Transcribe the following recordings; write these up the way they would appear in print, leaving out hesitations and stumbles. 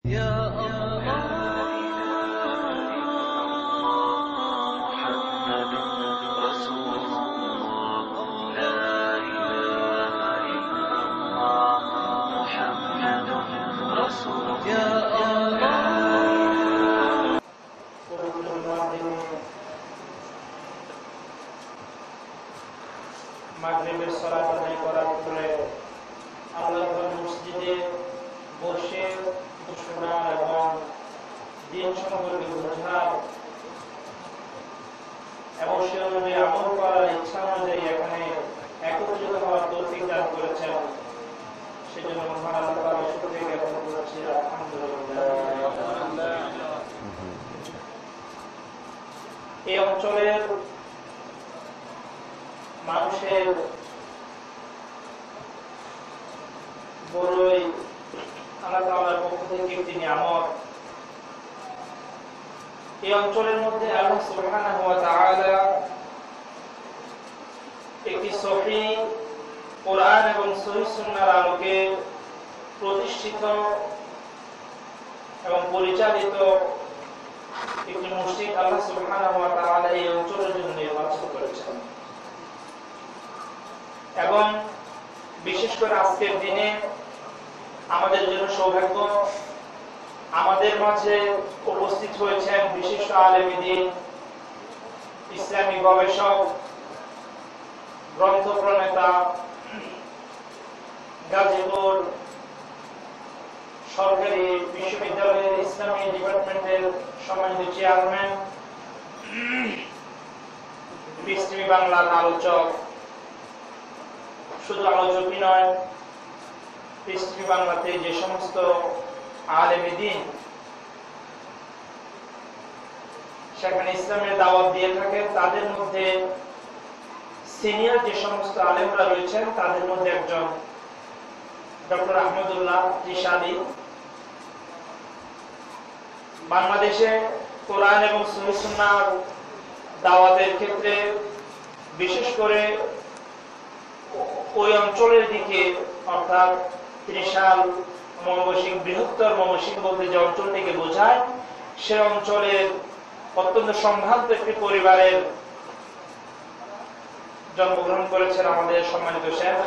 يا الله محمد رسول الله لا إله إلا الله محمد رسول يا মাগরিবের সালাত আদায় করার পরে আল্লাহর মসজিদে বসে শোনা এবং দিন সম্পর্কে বোঝার এবং সে অনুযায়ী আমল করার ইচ্ছা অনুযায়ী এখানে একত্রিত হওয়ার তৌফিক দান করেছেন। সেজন্য মহান আল্লাহ তাআলার শুকরিয়া জ্ঞাপন করছি, আলহামদুলিল্লাহ। এই অঞ্চলের মানুষের বড়ই আল্লাহ তাআলার পক্ষ থেকে একটি নিয়ামত। এই অঞ্চলের মধ্যে আল্লাহ সুবহানাহু ওয়া তাআলা একটি সহিহ কোরআন এবং সহিহ সুন্নাহর আলোকে প্রতিষ্ঠিত এবং পরিচালিত একটি মসজিদ আল্লাহ সুবহানাহু ওয়া তাআলা এই অঞ্চলের জন্য নির্বাচন করেছেন। এবং বিশেষ করে আজকের দিনে আমাদের জন্য সৌভাগ্য, আমাদের মাঝে উপস্থিত হয়েছেন বিশিষ্ট আলেমে দ্বীন, ইসলামী গবেষক, গ্রন্থ প্রণেতা, গাজীপুর সরকারি বিশ্ববিদ্যালয়ের ইসলামী ডিপার্টমেন্টের সম্মানিত চেয়ারম্যান, পিস টিভি বাংলার আলোচক, শুধু আলোচকই নয়, পিস টিভি বাংলাতে যে সমস্ত আলেমে দ্বীন সেখানে ইসলামের দাওয়াত দিয়ে থাকেন, তাদের মধ্যে সিনিয়র যে সমস্ত আলেমরা রয়েছেন তাদের মধ্যে একজন ডক্টর আহমদুল্লাহ রিশাদি। বাংলাদেশে কোরআন এবং সহিহ সুন্নাহর দাওয়াতের ক্ষেত্রে বিশেষ করে ওই অঞ্চলের দিকে, অর্থাৎ ত্রিশাল, ময়মনসিংহ, বৃহত্তর ময়মনসিংহ বলতে যে অঞ্চলটিকে বোঝায়, সে অঞ্চলের অত্যন্ত সম্ভ্রান্ত একটি পরিবারের জন্মগ্রহণ করেছেন আমাদের সম্মানিত শেখ,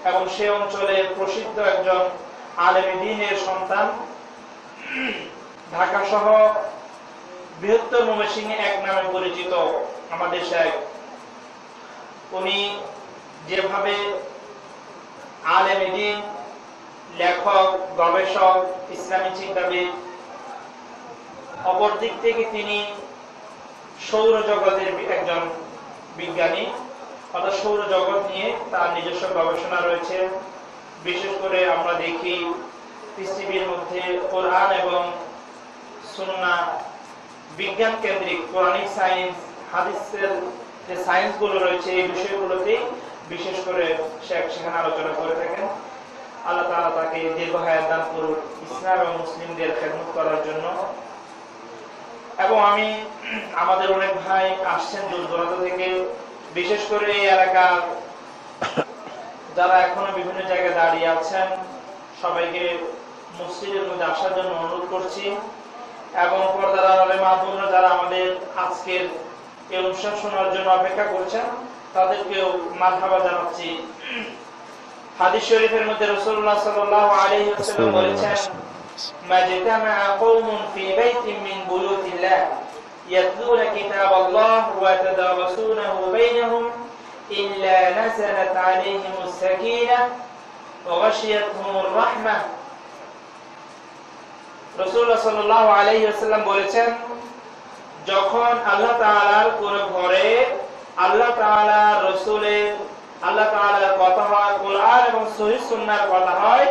এবং সে অঞ্চলে প্রসিদ্ধ একজন আলেমে দ্বীনের সন্তান। ঢাকা সহ বৃহত্তর ময়মনসিংহে এক নামে পরিচিত আমাদের শেখ। উনি যেভাবে আলেমে দ্বীন, লেখক, গবেষক, ইসলামী চিন্তাবিদ, অপর দিক থেকে তিনি সৌরজগতের একজন বিজ্ঞানী, অর্থাৎ সৌরজগৎ নিয়ে তার নিজস্ব গবেষণা রয়েছে। বিশেষ করে আমরা দেখি পৃথিবীর মধ্যে কোরআন এবং সুন্নাহ, বিজ্ঞান কেন্দ্রিক কোরআনিক সায়েন্স, হাদিসের যে সায়েন্সগুলো রয়েছে, এই বিষয়গুলোতে বিশেষ করে সেখানে আলোচনা করে থাকেন। আল্লাহ তাআলা তাকে দীর্ঘ হায়াত দান করুন ইসলাম এবং মুসলিমদের খেদমত করার জন্য। এবং আমি, আমাদের অনেক ভাই আসছেন দূর দূরান্ত থেকে, বিশেষ করে এই এলাকার যারা এখনো বিভিন্ন জায়গায় দাঁড়িয়ে আছেন, সবাইকে মসজিদের মধ্যে আসার জন্য অনুরোধ করছি। এবং পর্দার আড়ালে মা বোনরা যারা আমাদের আজকের এই অনুষ্ঠান শোনার জন্য অপেক্ষা করছেন, তাদেরকেও মারহাবা জানাচ্ছি। হাদিস শরীফের মধ্যে রাসূলুল্লাহ সাল্লাল্লাহু আলাইহি ওয়াসাল্লাম বলেছেন, মাজতামা কওমুন ফি বাইতিন মিন বুয়ুতিল্লাহ ইয়াতলুনা কিতাবাল্লাহ ওয়া ইয়াতাদারাসুনাহু বাইনহুম ইল্লা নাযালাত আলাইহিমুস সাকিনাহ ওয়া গাশিয়াতহুমুর রাহমাহ। রাসূলুল্লাহ সাল্লাল্লাহু আলাইহি ওয়াসাল্লাম বলেছেন, যখন আল্লাহ তাআলার কোন ঘরে আল্লাহ তাআলা রাসূলের, আল্লাহ তাআলার কথা হয়, কোরআন এবং সহিহ সুন্নাহর কথা হয়,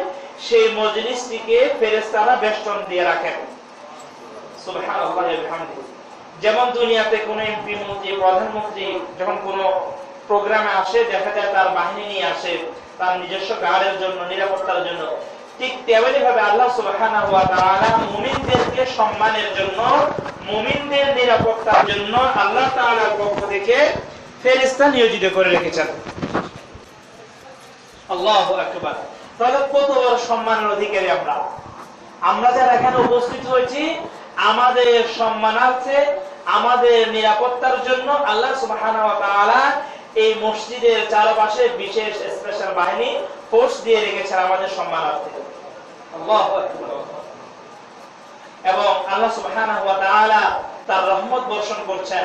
সেই মজলিসটিকে ফেরেশতারা বেষ্টন দিয়ে রাখেন। সুবহানাল্লাহি ওয়া বিহামদিহি। যেমন দুনিয়াতে কোন এমপি, মন্ত্রী, প্রধানমন্ত্রী যখন কোন প্রোগ্রামে আসে, দেখা যায় তার বাহিনী নিয়ে আসে তার নিজস্ব গার্ডের জন্য, নিরাপত্তার জন্য, ঠিক তেমনি ভাবে আল্লাহ সুবহানাহু ওয়া তাআলা মুমিনদেরকে সম্মানের জন্য, মুমিনদের নিরাপত্তার জন্য আল্লাহ তাআলার পক্ষ থেকে ফেরেশতা নিয়োজিত করে রেখেছেন। আল্লাহু আকবার। তাহলে কত বড় সম্মানের অধিকারী আমরা। আমরা যারা এখানে উপস্থিত হয়েছি আমাদের সম্মানার্থে, আমাদের নিরাপত্তার জন্য আল্লাহ সুবহানাহু ওয়া তাআলা এই মসজিদের চারপাশে বিশেষ স্পেশাল বাহিনী ফোর্স দিয়ে রেখেছেন আমাদের সম্মানার্থে। আল্লাহু আকবার। এবং আল্লাহ সুবহানাহু ওয়া তাআলা তার রহমত বর্ষণ করছেন।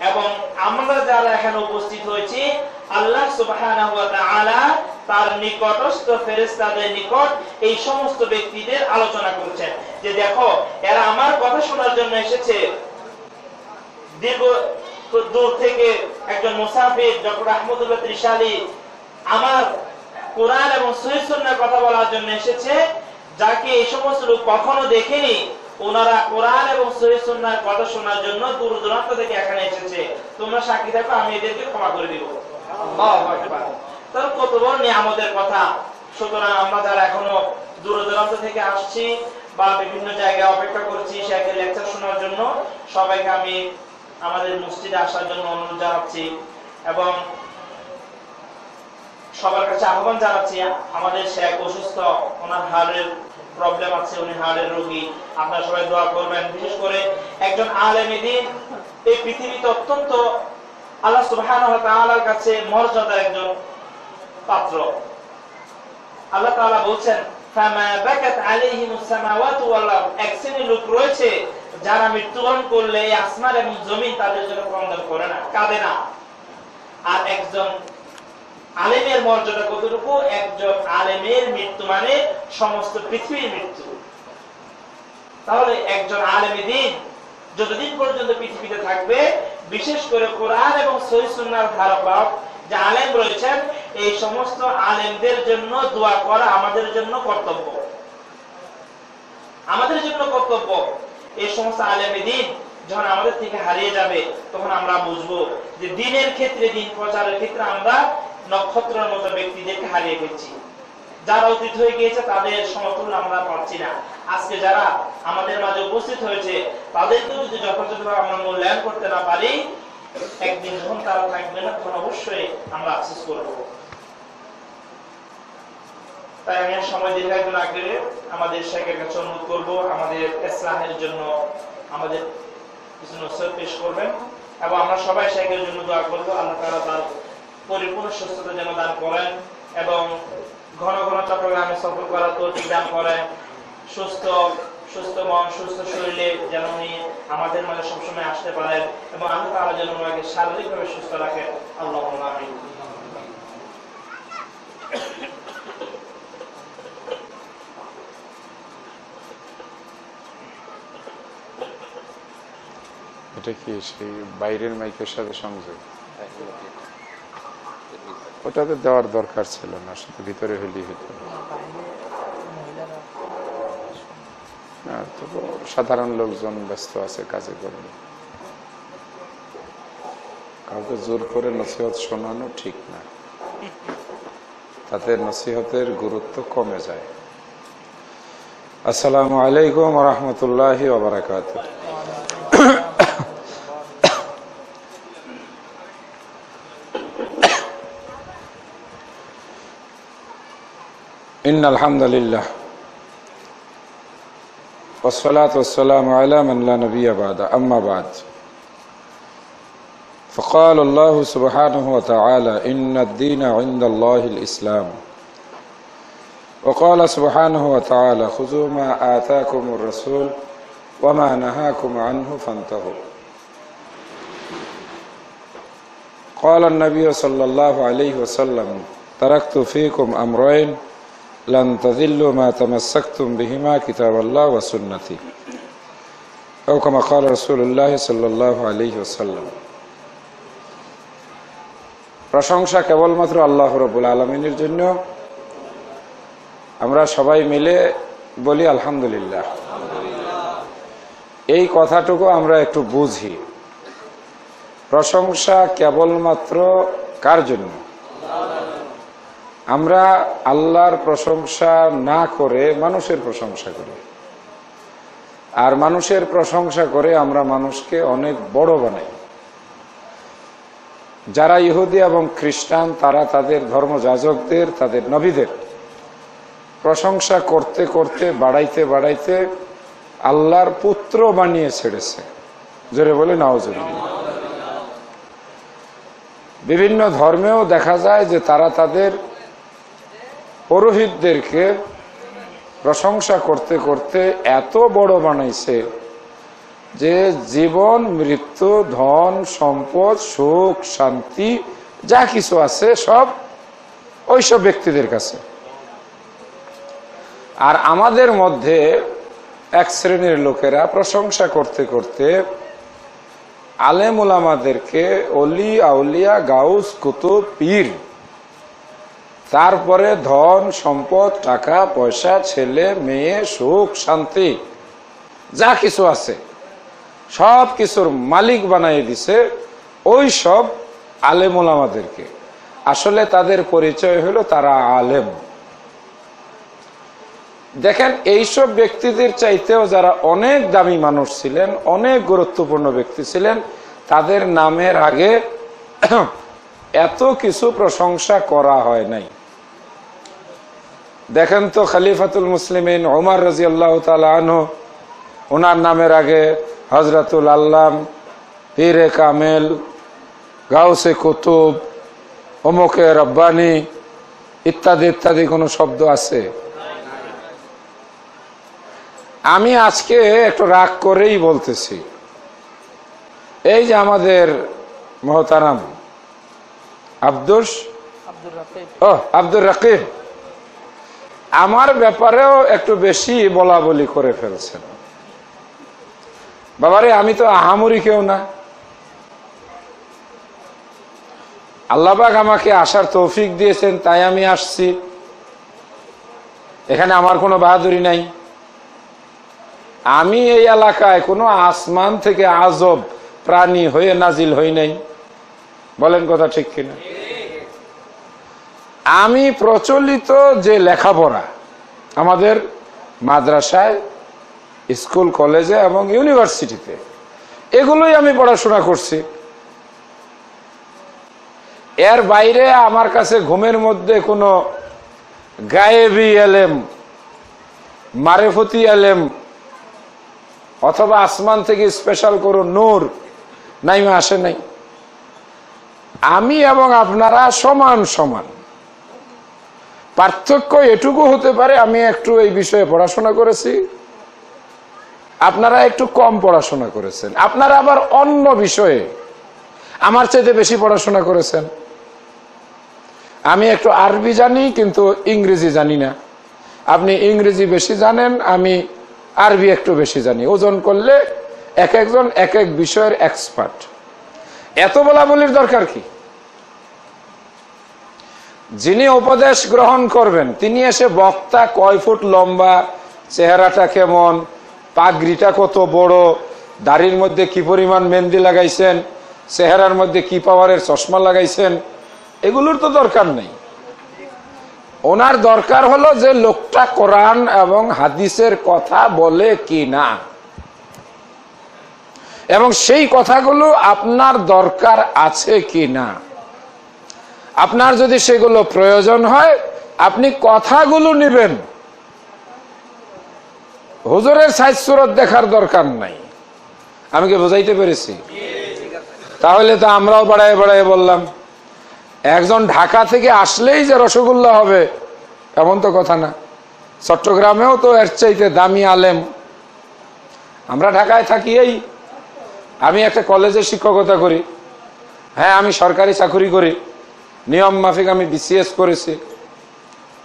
এবং আমরা যারা এখানে উপস্থিত হয়েছি আল্লাহ সুবহানাহু ওয়া তাআলা তার নিকটস্থ ফেরেশতাদের নিকট এই সমস্ত ব্যক্তিদের আলোচনা করছেন যে দেখো এরা আমার কথা শোনার জন্য এসেছে। দীর্ঘ দূর থেকে একজন মুসাফির ডক্টর আহমদুল্লাহ ত্রিশালী আমার কোরআন এবং সহিহ সুন্নাহর কথা বলার জন্য এসেছে, যাকে এই সমস্ত লোক কখনো দেখেনি। ওনারা কোরআন এবং সহিহ সুন্নাহর কথা শোনার জন্য দূর দূরান্ত থেকে এখানে এসেছে। তোমরা সাক্ষী থাকো, আমি এদেরকে ক্ষমা করে দিব। আল্লাহু আকবার। তার কত বড় নিয়ামতের কথা। সুতরাং আমরা যারা এখনো দূর দূরান্ত থেকে আসছি বা বিভিন্ন জায়গায় অপেক্ষা করছি শেখের লেকচার শোনার জন্য, সবাইকে আমি আমাদের মসজিদে আসার জন্য অনুরোধ জানাচ্ছি এবং সবার কাছে আহ্বান জানাচ্ছি। আমাদের শেখ অসুস্থ, ওনার হাড়ের প্রবলেম আছে, উনি হাড়ের রোগী। আপনারা সবাই দোয়া করবেন। বিশেষ করে একজন আলেমে দ্বীন এই পৃথিবীতে অত্যন্ত আল্লাহ সুবহানাহু ওয়া তাআলার কাছে মর্যাদার একজন পাত্র। আল্লাহ তাআলা বলছেন ফামা বাকাত আলাইহিমুস সামাওয়াতু ওয়াল আরদ। এক শ্রেণীর লোক রয়েছে যারা মৃত্যুবরণ করলে এই আসমান এবং জমিন তাদের জন্য ক্রন্দন করে না, কাঁদে না। আর একজন আলেমের মর্যাদা কতটুকু? একজন আলেমের মৃত্যু মানে সমস্ত পৃথিবীর মৃত্যু। তাহলে একজন আলেমে দ্বীন যতদিন পর্যন্ত পৃথিবীতে থাকবে, বিশেষ করে কোরআন এবং সহিহ সুন্নাহর ধারক বাহক যে আলেম রয়েছেন, এই সমস্ত আলেমদের জন্য দোয়া করা আমাদের জন্য কর্তব্য। আমাদের জন্য কর্তব্য। এই সমস্ত আলেমে দ্বীন যখন আমাদের থেকে হারিয়ে যাবে, তখন আমরা বুঝবো যে দ্বীনের ক্ষেত্রে, দ্বীন প্রচারের ক্ষেত্রে আমরা নক্ষত্রের মতো ব্যক্তিদেরকে হারিয়ে ফেলছি। যারা অতীত হয়ে গিয়েছে তাদের সমতুল্য আমরা পাচ্ছি না। আজকে যারা আমাদের মাঝে উপস্থিত হয়েছে তাদেরকে যদি যথাযথভাবে আমরা মূল্যায়ন করতে না পারি, একদিন যখন তারা থাকবে না তখন অবশ্যই আমরা আফসোস করব। তাই আমি সময় দীর্ঘায়িত না করে আমাদের শেখের কাছে অনুরোধ করবো আমাদের ইসলামের জন্য আমাদের কিছু নসিহত পেশ করবেন এবং আমরা সবাই শেখের জন্য দোয়া করবো। আল্লাহ তাআলা তার পরিপূর্ণ সুস্থতা যেন দান করেন এবং ঘন ঘন চট্টগ্রামে সফর করার তৌফিক দান করেন। সুস্থ মন, সুস্থ শরীরে যেন উনি আমাদের মাঝে সবসময় আসতে পারেন এবং আল্লাহ তাআলা যেন ওনাকে শারীরিকভাবে সুস্থ রাখেন। আল্লাহুম্মা আমিন। এটা কি সেই বাইরের মাইকের সাথে সংযোগ? ওটাতে দেওয়ার দরকার ছিল না, শুধু ভিতরে হইলেই হতো। তবু সাধারণ লোকজন ব্যস্ত আছে কাজে করবে, কাউকে জোর করে নসিহত শোনানো ঠিক না, তাতে নসিহতের গুরুত্ব কমে যায়। আসসালামু আলাইকুম ওয়া রাহমাতুল্লাহি ওয়া বারাকাতুহু। إن الحمد لله والصلاة والسلام على من لا نبي بعد أما بعد فقال الله سبحانه وتعالى إن الدين عند الله الإسلام وقال سبحانه وتعالى خذوا ما آتاكم الرسول وما نهاكم عنه فانتهوا قال النبي صلى الله عليه وسلم تركت فيكم أمرين لن تضلوا ما تمسكتم بهما كتاب الله وسنتي أو كما قال رسول الله صلى الله عليه وسلم। প্রশংসা কেবলমাত্র আল্লাহ রাব্বুল আলামিনের জন্য। আমরা সবাই মিলে বলি আলহামদুলিল্লাহ। এই কথাটুকু আমরা একটু বুঝি, প্রশংসা কেবলমাত্র কার জন্য? আমরা আল্লাহর প্রশংসা না করে মানুষের প্রশংসা করি, আর মানুষের প্রশংসা করে আমরা মানুষকে অনেক বড় বানাই। যারা ইহুদি এবং খ্রিস্টান তারা তাদের ধর্মযাজকদের, তাদের নবীদের প্রশংসা করতে করতে বাড়াইতে বাড়াইতে আল্লাহর পুত্র বানিয়ে ছেড়েছে। জোরে বলে নাউজুবিল্লাহ। বিভিন্ন ধর্মেও দেখা যায় যে তারা তাদের পুরোহিতদেরকে প্রশংসা করতে করতে এত বড় বানাইছে যে জীবন, মৃত্যু, ধন, সম্পদ, সুখ, শান্তি যা কিছু আছে সব ওইসব ব্যক্তিদের কাছে। আর আমাদের মধ্যে এক শ্রেণীর লোকেরা প্রশংসা করতে করতে আলেম ওলামাদেরকে অলি, আউলিয়া, গাউস, কুতুব, পীর, তারপরে ধন, সম্পদ, টাকা পয়সা, ছেলে মেয়ে, সুখ, শান্তি যা কিছু আছে সব কিছুর মালিক বানিয়ে দিছে ওই সব আলেম ওলামাদেরকে। আসলে তাদের পরিচয় হলো তারা আলেম। দেখেন, এইসব ব্যক্তিদের চাইতেও যারা অনেক দামি মানুষ ছিলেন, অনেক গুরুত্বপূর্ণ ব্যক্তি ছিলেন, তাদের নামের আগে এত কিছু প্রশংসা করা হয় নাই। দেখেন তো খলিফাতুল মুসলিমিন ওমর রাদিয়াল্লাহু তাআলা আনহু, ওনার নামের আগে হযরতুল আল্লাম, পীরে কামেল, গাউসে কুতুব, অমুকে রব্বানি ইত্যাদি ইত্যাদি কোন শব্দ আছে? আমি আজকে একটু রাগ করেই বলতেছি, এই যে আমাদের মহতারাম আব্দুর রাকিব আমার ব্যাপারেও একটু বেশি বলা বলি করে ফেলছেন। বাবারে, আমি তো আহামরি কেউ না। আল্লাহ পাক আমাকে আসার তৌফিক দিয়েছেন, তাই আমি আসছি। এখানে আমার কোনো বাহাদুরি নাই। আমি এই এলাকায় কোনো আসমান থেকে আজব প্রাণী হয়ে নাজিল হই নাই। বলেন কথা ঠিক কিনা? আমি প্রচলিত যে লেখাপড়া আমাদের মাদ্রাসায়, স্কুল, কলেজে এবং ইউনিভার্সিটিতে, এগুলোই আমি পড়াশোনা করছি। এর বাইরে আমার কাছে ঘুমের মধ্যে কোনো গায়েবী এলেম, মারেফতি এলেম অথবা আসমান থেকে স্পেশাল কোনো নূর নাইমা আসে নাই। আমি এবং আপনারা সমান সমান। পার্থক্য এটুকু হতে পারে, আমি একটু এই বিষয়ে পড়াশোনা করেছি, আপনারা একটু কম পড়াশোনা করেছেন। আপনারা আবার অন্য বিষয়ে আমার চাইতে বেশি পড়াশোনা করেছেন। আমি একটু আরবি জানি কিন্তু ইংরেজি জানি না। আপনি ইংরেজি বেশি জানেন, আমি আরবি একটু বেশি জানি। ওজন করলে এক একজন এক এক বিষয়ের এক্সপার্ট। এত বলা বলির দরকার কি? যিনি উপদেশ গ্রহণ করবেন তিনি এসে বক্তা কয় ফুট লম্বা, চেহারাটা কেমন, পাগড়িটা কত বড়, দাড়ির মধ্যে কি পরিমাণ মেহেন্দি লাগাইছেন, চেহারার মধ্যে কি পাওয়ারের চশমা লাগাইছেন, এগুলোর তো দরকার নেই। ওনার দরকার হলো যে লোকটা কোরআন এবং হাদিসের কথা বলে কি না, এবং সেই কথাগুলো আপনার দরকার আছে কি না। আপনার যদি সেগুলো প্রয়োজন হয় আপনি কথাগুলো নেবেন, হুজুরের সাইজ সুরত দেখার দরকার নাই। আমি কি বোঝাইতে পেরেছি? তাহলে তো আমরাও বাড়ায় বাড়ায় বললাম। একজন ঢাকা থেকে আসলেই যে রসগোল্লা হবে এমন তো কথা না। চট্টগ্রামেও তো এর চাইতে দামি আলেম। আমরা ঢাকায় থাকি, এই আমি একটা কলেজে শিক্ষকতা করি, হ্যাঁ আমি সরকারি চাকরি করি, নিয়ম মাফিক আমি বিসিএস করেছি,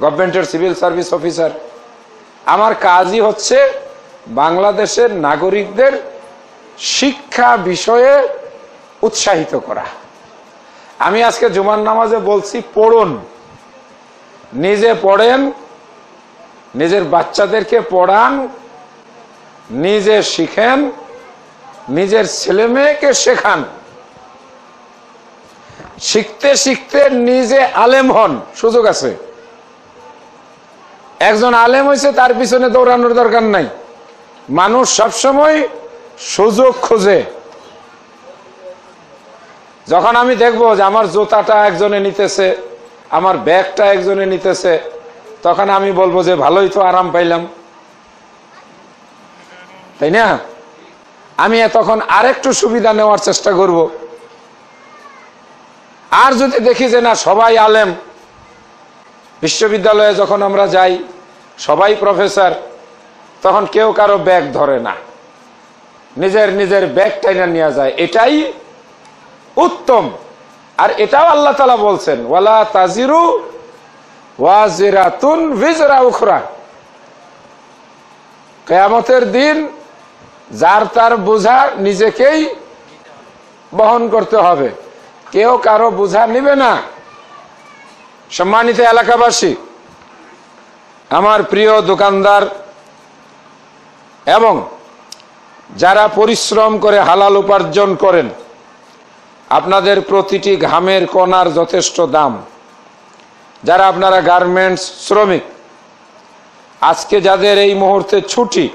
গভর্নমেন্টের সিভিল সার্ভিস অফিসার। আমার কাজই হচ্ছে বাংলাদেশের নাগরিকদের শিক্ষা বিষয়ে উৎসাহিত করা। আমি আজকে জুমার নামাজে বলছি, পড়ুন, নিজে পড়েন, নিজের বাচ্চাদেরকে পড়ান, নিজে শিখেন, নিজের ছেলে মেয়েকে শেখান। শিখতে শিখতে নিজে আলেম হন, সুযোগ আছে। একজন আলেম হয়েছে তার পিছনে দৌড়ানোর দরকার নাই। মানুষ সবসময় সুযোগ খোঁজে। যখন আমি দেখবো যে আমার জুতাটা একজনে নিতেছে, আমার ব্যাগটা একজনে নিতেছে, তখন আমি বলবো যে ভালোই তো আরাম পাইলাম, তাই না? আমি তখন আরেকটু সুবিধা নেওয়ার চেষ্টা করব। আর যদি দেখি যে না সবাই আলেম, বিশ্ববিদ্যালয়ে যখন আমরা যাই সবাই প্রফেসর, তখন কেউ কারো ব্যাগ ধরে না, নিজের নিজের ব্যাগ টাইনা নিয়ে যায়, এটাই উত্তম। আর এটাও আল্লাহ তাআলা বলছেন ওয়ালা তাজিরু ওয়াজিরাতুন বিজরা উখরা, কিয়ামতের দিন যার তার বোঝা নিজেকেই বহন করতে হবে, কেউ কারো বোঝা নিবে না। সম্মানিত এলাকাবাসী, আমার প্রিয় দোকানদার এবং যারা পরিশ্রম করে হালাল উপার্জন করেন, আপনাদের প্রতিটি ঘামের কণার যথেষ্ট দাম। যারা আপনারা গার্মেন্টস শ্রমিক, আজকে যাদের এই মুহূর্তে ছুটি,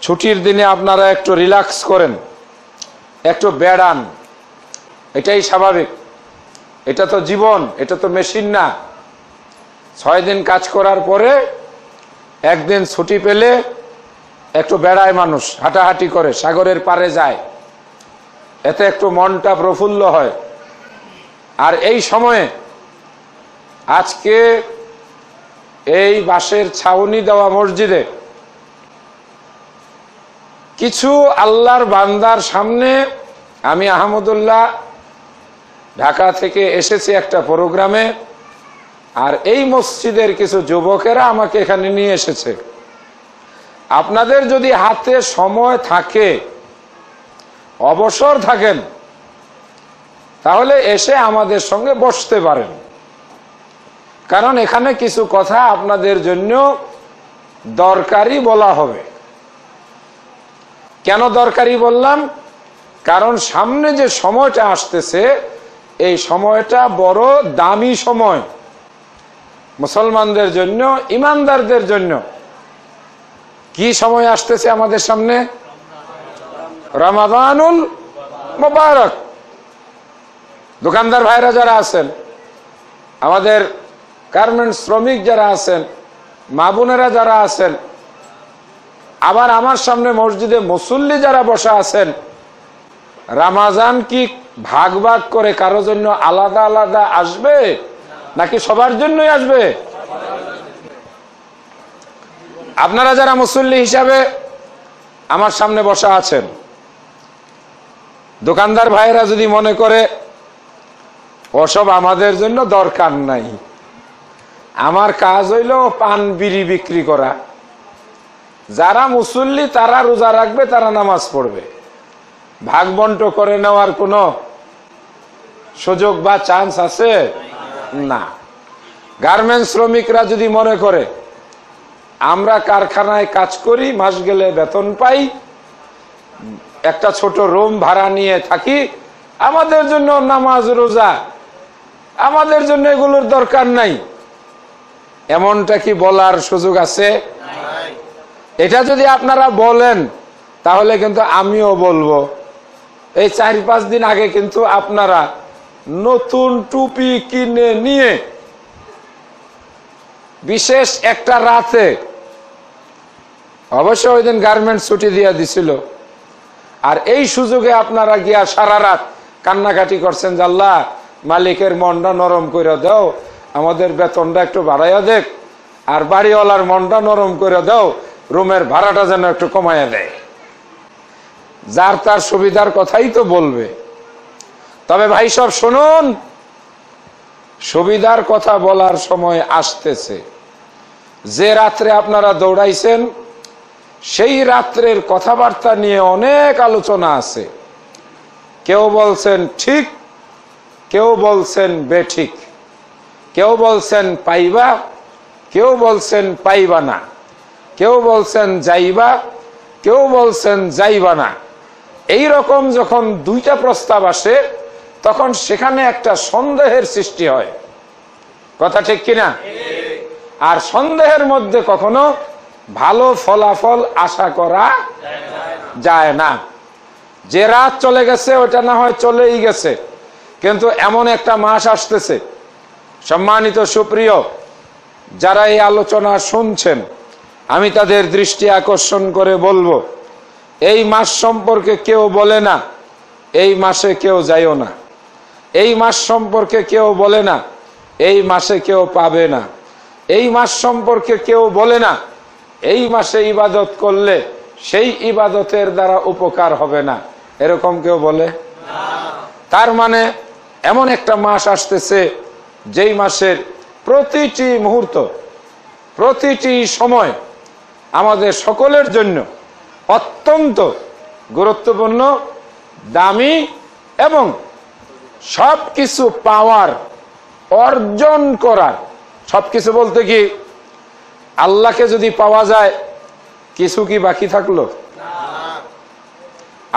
ছুটির দিনে আপনারা একটু রিল্যাক্স করেন, একটু বেড়ান, এটাই স্বাভাবিক। এটা তো জীবন, এটা তো মেশিন না। 6 দিন কাজ করার পরে একদিন ছুটি পেলে একটু বেড়ায় মানুষ, হাঁটাহাঁটি করে, সাগরের পাড়ে যায়, এতে একটু মনটা প্রফুল্ল হয়। আর এই সময়ে আজকে এই বাঁশের ছাউনি দেওয়া মসজিদে কিছু আল্লাহর বান্দার সামনে, আমি আহমদুল্লাহ ঢাকা থেকে এসেছি একটা প্রোগ্রামে, আর এই মসজিদের কিছু যুবকেরা আমাকে এখানে নিয়ে এসেছে। আপনাদের যদি হাতে সময় থাকে, অবসর থাকেন, তাহলে এসে আমাদের সঙ্গে বসতে পারেন, কারণ এখানে কিছু কথা আপনাদের জন্য দরকারি বলা হবে। কেন দরকারি বললাম? কারণ সামনে যে সময়টা আসতেছে, এই সময়টা বড় দামি সময় মুসলমানদের জন্য, ইমানদারদের জন্য। কি সময় আসতেছে আমাদের সামনে? রমাদানুল মুবারক। দোকানদার ভাইরা যারা আছেন, আমাদের গার্মেন্টস শ্রমিক যারা আছেন, মা বোনেরা যারা আছেন, আবার আমার সামনে মসজিদে মুসল্লি যারা বসা আছেন, রমজান কি ভাগ ভাগ করে কারো জন্য আলাদা আলাদা আসবে নাকি সবার জন্যই আসবে? আপনারা যারা মুসল্লি হিসাবে আমার সামনে বসা আছেন, দোকানদার ভাইরা যদি মনে করে ওসব আমাদের জন্য দরকার নাই, আমার কাজ হইল পান বিড়ি বিক্রি করা, যারা মুসল্লি তারা রোজা রাখবে, তারা নামাজ পড়বে, ভাগ বন্ট করে নেওয়ার কোনো সুযোগ বা চান্স আছে না। গার্মেন্টস শ্রমিকরা যদি মনে করে আমরা কারখানায় কাজ করি, মাস গেলে বেতন পাই, একটা ছোট রুম ভাড়া নিয়ে থাকি, আমাদের জন্য নামাজ রোজা, আমাদের জন্য এগুলোর দরকার নাই, এমনটা কি বলার সুযোগ আছে? এটা যদি আপনারা বলেন, তাহলে কিন্তু আমিও বলবো। এই 4-5 দিন আগে কিন্তু আপনারা নতুন টুপি কিনে নিয়ে বিশেষ একটা রাতে, অবশ্য ওই দিন গার্মেন্টস ছুটি দিয়ে দিছিল, আর এই সুযোগে আপনারা গিয়া সারা রাত কান্নাকাটি করছেন যে আল্লাহ মালিকের মনটা নরম করে দাও, আমাদের বেতনটা একটু বাড়াইয়া দেখ, আর বাড়িওয়ালার মনটা নরম করে দাও, রুমের ভাড়াটা যেন একটু কমাইয়া দেয়। যার তার সুবিধার কথাই তো বলবে। তবে ভাই সব শুনুন, সুবিধার কথা বলার সময় আসতেছে। যে রাত্রে আপনারা দৌড়াইছেন, সেই রাত্রের কথাবার্তা নিয়ে অনেক আলোচনা আছে। কেউ বলছেন ঠিক, কেউ বলছেন বেঠিক, কেউ বলছেন পাইবা, কেউ বলছেন পাইবা না, কেউ বলছেন যাইবা, কেউ বলছেন যাইবা না। এই রকম যখন দুইটা প্রস্তাব আসে, তখন সেখানে একটা সন্দেহের সৃষ্টি হয়। কথা ঠিক কিনা? আর সন্দেহের মধ্যে কখনো ভালো ফলাফল আশা করা যায় না। যে রাত চলে গেছে ওটা না হয় চলেই গেছে, কিন্তু এমন একটা মাস আসতেছে, সম্মানিত সুপ্রিয় যারা এই আলোচনা শুনছেন, আমি তাদের দৃষ্টি আকর্ষণ করে বলবো, এই মাস সম্পর্কে কেউ বলে না এই মাসে কেউ যাইও না, এই মাস সম্পর্কে কেউ বলে না এই মাসে কেউ পাবে না, এই মাস সম্পর্কে কেউ বলে না এই মাসে ইবাদত করলে সেই ইবাদতের দ্বারা উপকার হবে না, এরকম কেউ বলে? তার মানে এমন একটা মাস আসতেছে যেই মাসের প্রতিটি মুহূর্ত, প্রতিটি সময় আমাদের সকলের জন্য অত্যন্ত গুরুত্বপূর্ণ, দামি এবং সবকিছু পাওয়ার, অর্জন করার। সবকিছু বলতে কি, আল্লাহকে যদি পাওয়া যায় কিছু কি বাকি থাকলো?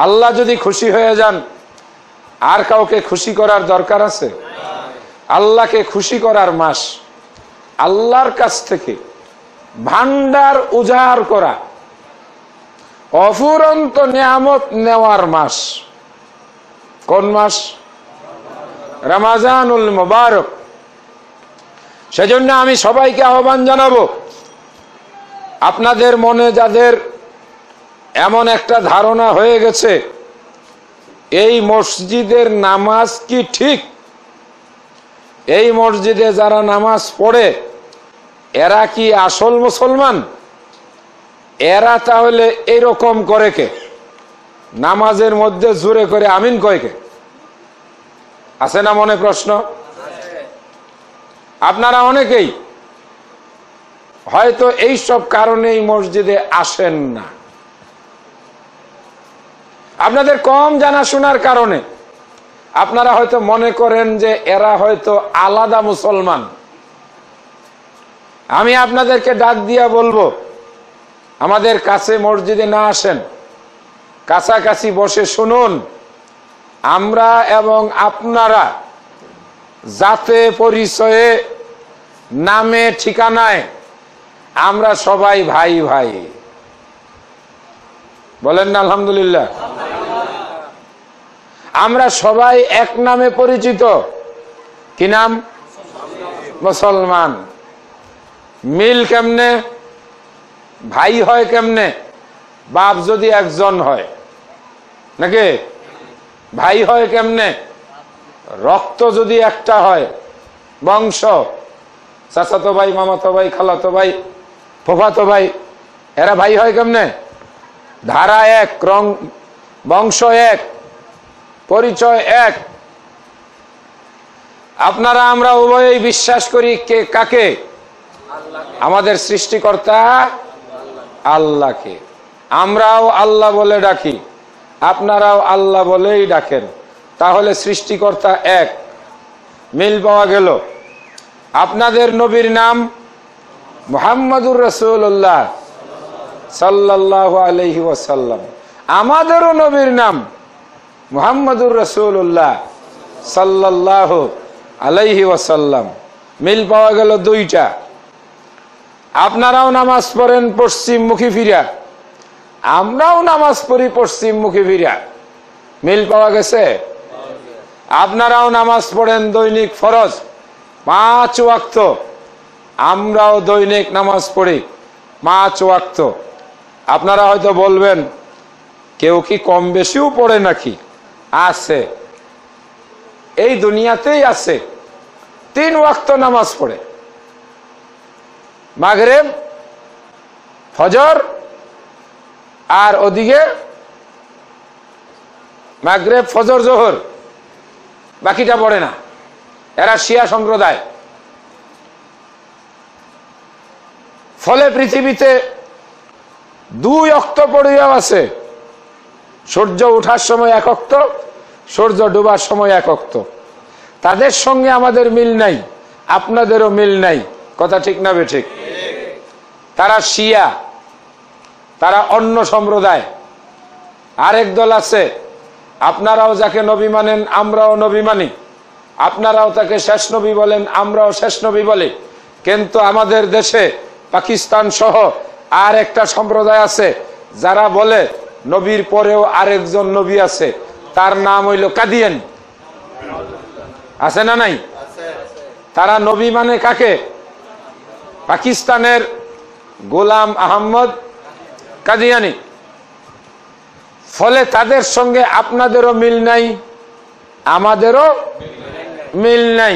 আল্লাহ যদি খুশি হয়ে যান আর কাউকে খুশি করার দরকার আছে? আল্লাহকে খুশি করার মাস, আল্লাহর কাছ থেকে ভান্ডার উজাড় করা, অফুরন্ত নিয়ামত নেওয়ার মাস। কোন মাস? রমজানুল মুবারক। সেজন্য আমি সবাইকে আহ্বান জানাবো, আপনাদের মনে যাদের এমন একটা ধারণা হয়ে গেছে এই মসজিদের নামাজ কি ঠিক, এই মসজিদে যারা নামাজ পড়ে এরা কি আসল মুসলমান, এরা তাহলে এরকম করে কে? নামাজের মধ্যে জোরে করে আমিন কয় কে? আছে না মনে প্রশ্ন? আপনারা অনেকেই হয়তো এই সব কারণেই মসজিদে আসেন না, আপনাদের কম জানাশোনার কারণে আপনারা হয়তো মনে করেন যে এরা হয়তো আলাদা মুসলমান। আমি আপনাদেরকে ডাক দিয়া বলবো, আমাদের কাছে মসজিদে না আসেন, কাছাকাছি বসে শুনুন, আমরা এবং আপনারা জাতে, পরিচয়ে, নামে, ঠিকানায় আমরা সবাই ভাই ভাই। বলেন না আলহামদুলিল্লাহ? আমরা সবাই এক নামে পরিচিত। কি নাম? মুসলমান। মিল কেমনে? ভাই হয় কেমনে? বাপ যদি একজন হয় নাকি? ভাই হয় কেমনে? রক্ত যদি একটা হয়, বংশ, চাচাতো ভাই, মামাতো ভাই, খালাতো ভাই, ফুফাতো ভাই, এরা ভাই হয় কেমনে? ধারা এক, রং, বংশ এক, পরিচয় এক। আপনারা আমরা উভয়ই বিশ্বাস করি কে কাকে? আমাদের সৃষ্টিকর্তা আল্লাহকে। আমরাও আল্লাহ বলে ডাকি, আপনারাও আল্লাহ বলেই ডাকেন, তাহলে সৃষ্টিকর্তা এক, মিল পাওয়া গেল। আপনাদের নবীর নাম মুহাম্মাদুর রাসূলুল্লাহ সাল্লাল্লাহু আলাইহি ওয়াসাল্লাম, আমাদেরও নবীর নাম মুহাম্মাদুর রাসূলুল্লাহ সাল্লাল্লাহু আলাইহি ওয়াসাল্লাম। মিল পাওয়া গেল দুইটা। আপনারাও নামাজ পড়েন পশ্চিমমুখী ফিরা, আমরাও নামাজ পড়ি পশ্চিমমুখী ফিরা। মিল পাওয়া গেছে? আপনারাও নামাজ পড়েন দৈনিক ফরজ 5 ওয়াক্ত, আমরাও দৈনিক নামাজ পড়ি 5 ওয়াক্ত। আপনারা হয়তো বলবেন কেউ কি কম বেশিও পড়ে নাকি? আছে, এই দুনিয়াতেই আছে 3 ওয়াক্ত নামাজ পড়ে, মাগরিব, ফজর, আর ওদিকে মাগরিব, ফজর, জোহর, বাকিটা পড়ে না। এরা শিয়া সম্প্রদায়। ফলে পৃথিবীতে 2 ওয়াক্ত পড়িয়াও আছে, সূর্য ওঠার সময় 1 ওয়াক্ত, সূর্য ডোবার সময় 1 ওয়াক্ত। তাদের সঙ্গে আমাদের মিল নাই, আপনাদেরও মিল নাই। কথা ঠিক না বেঠিক? তারা শিয়া, তারা অন্য সম্প্রদায়। আরেক দল আছে, আপনারাও যাকে নবী মানেন আমরাও নবী মানি, আপনারাও তাকে শেষ নবী বলেন আমরাও শেষ নবী বলি। কিন্তু আমাদের দেশে পাকিস্তান সহ আর একটা সম্প্রদায় আছে যারা বলে নবীর পরেও আরেকজন নবী আছে, তার নাম হইল কাদিয়ান। আছে না নাই? তারা নবী মানে কাকে? পাকিস্তানের গোলাম আহমদ কাদিয়ানি। ফলে তাদের সঙ্গে আপনাদেরও মিল নাই, আমাদেরও মিল নাই।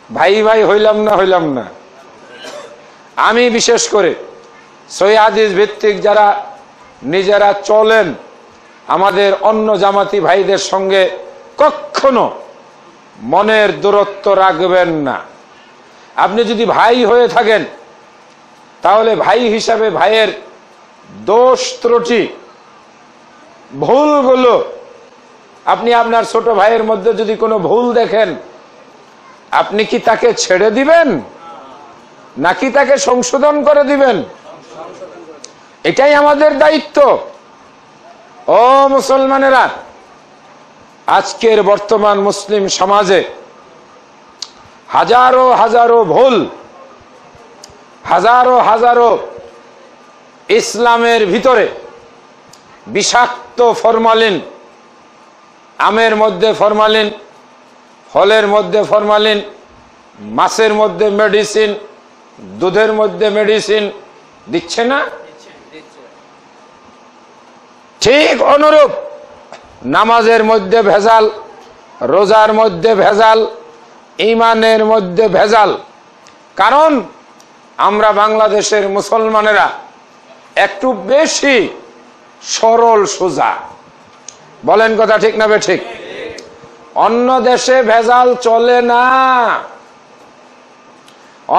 ভাই ভাই হইলাম না। আমি বিশেষ করে সহিহ হাদিস ভিত্তিক যারা নিজেরা চলেন, আমাদের অন্য জামাতি ভাইদের সঙ্গে কখনো মনের দূরত্ব রাখবেন না। আপনি যদি ভাই হয়ে থাকেন, তাহলে ভাই হিসাবে ভাইয়ের দোষ ত্রুটি ভুলগুলো, আপনি আপনার ছোট ভাইয়ের মধ্যে যদি কোনো ভুল দেখেন, আপনি কি তাকে ছেড়ে দিবেন নাকি তাকে সংশোধন করে দিবেন? এটাই আমাদের দায়িত্ব। ও মুসলমানেরা, আজকের বর্তমান মুসলিম সমাজে হাজারো হাজারো ভুল, হাজারো হাজারো ইসলামের ভিতরে বিষাক্ত ফরমালিন, আমের মধ্যে ফরমালিন, ফলের মধ্যে ফরমালিন, মাছের মধ্যে মেডিসিন, দুধের মধ্যে মেডিসিন দিচ্ছে না? ঠিক অনুরূপ নামাজের মধ্যে ভেজাল, রোজার মধ্যে ভেজাল, ঈমানের মধ্যে ভেজাল। কারণ আমরা বাংলাদেশের মুসলমানেরা একটু বেশি সরল সোজা। বলেন কথা ঠিক না বেঠিক? অন্য দেশে ভেজাল চলে না,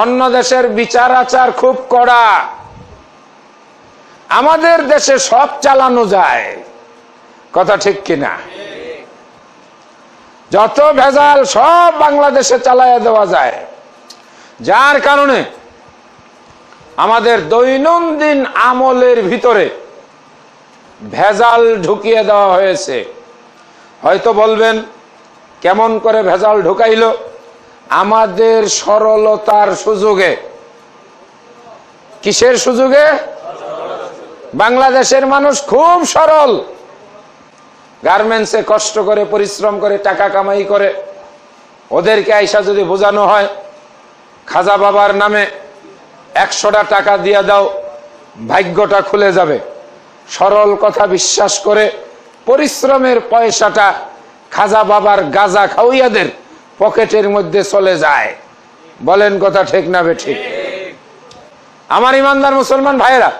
অন্য দেশের বিচার আচার খুব কড়া, আমাদের দেশে সব চালানো যায়। কথা ঠিক কিনা? যত ভেজাল সব বাংলাদেশে চালায়া দেওয়া যায়, যার কারণে আমাদের দৈনন্দিন আমলের ভিতরে ভেজাল ঢুকিয়ে দেওয়া হয়েছে। হয়তো বলবেন, কেমন করে ভেজাল ঢুকাইল? আমাদের সরলতার সুযোগে। কিসের সুযোগে? বাংলাদেশের মানুষ খুব সরল, গার্মেন্টসে কষ্ট করে পরিশ্রম করে টাকা কামাই করে। ওদেরকে আইসা যদি বোঝানো হয় খাজা বাবার নামে 100টা টাকা দিয়ে দাও, ভাগ্যটা খুলে যাবে, সরল কথা বিশ্বাস করে পরিশ্রমের পয়সাটা খাজা বাবার গাজা খাওয়াইয়াদের পকেটের মধ্যে চলে যায়। বলেন কথা ঠিক না বেঠিক? আমার ইমানদার মুসলমান ভাইয়েরা,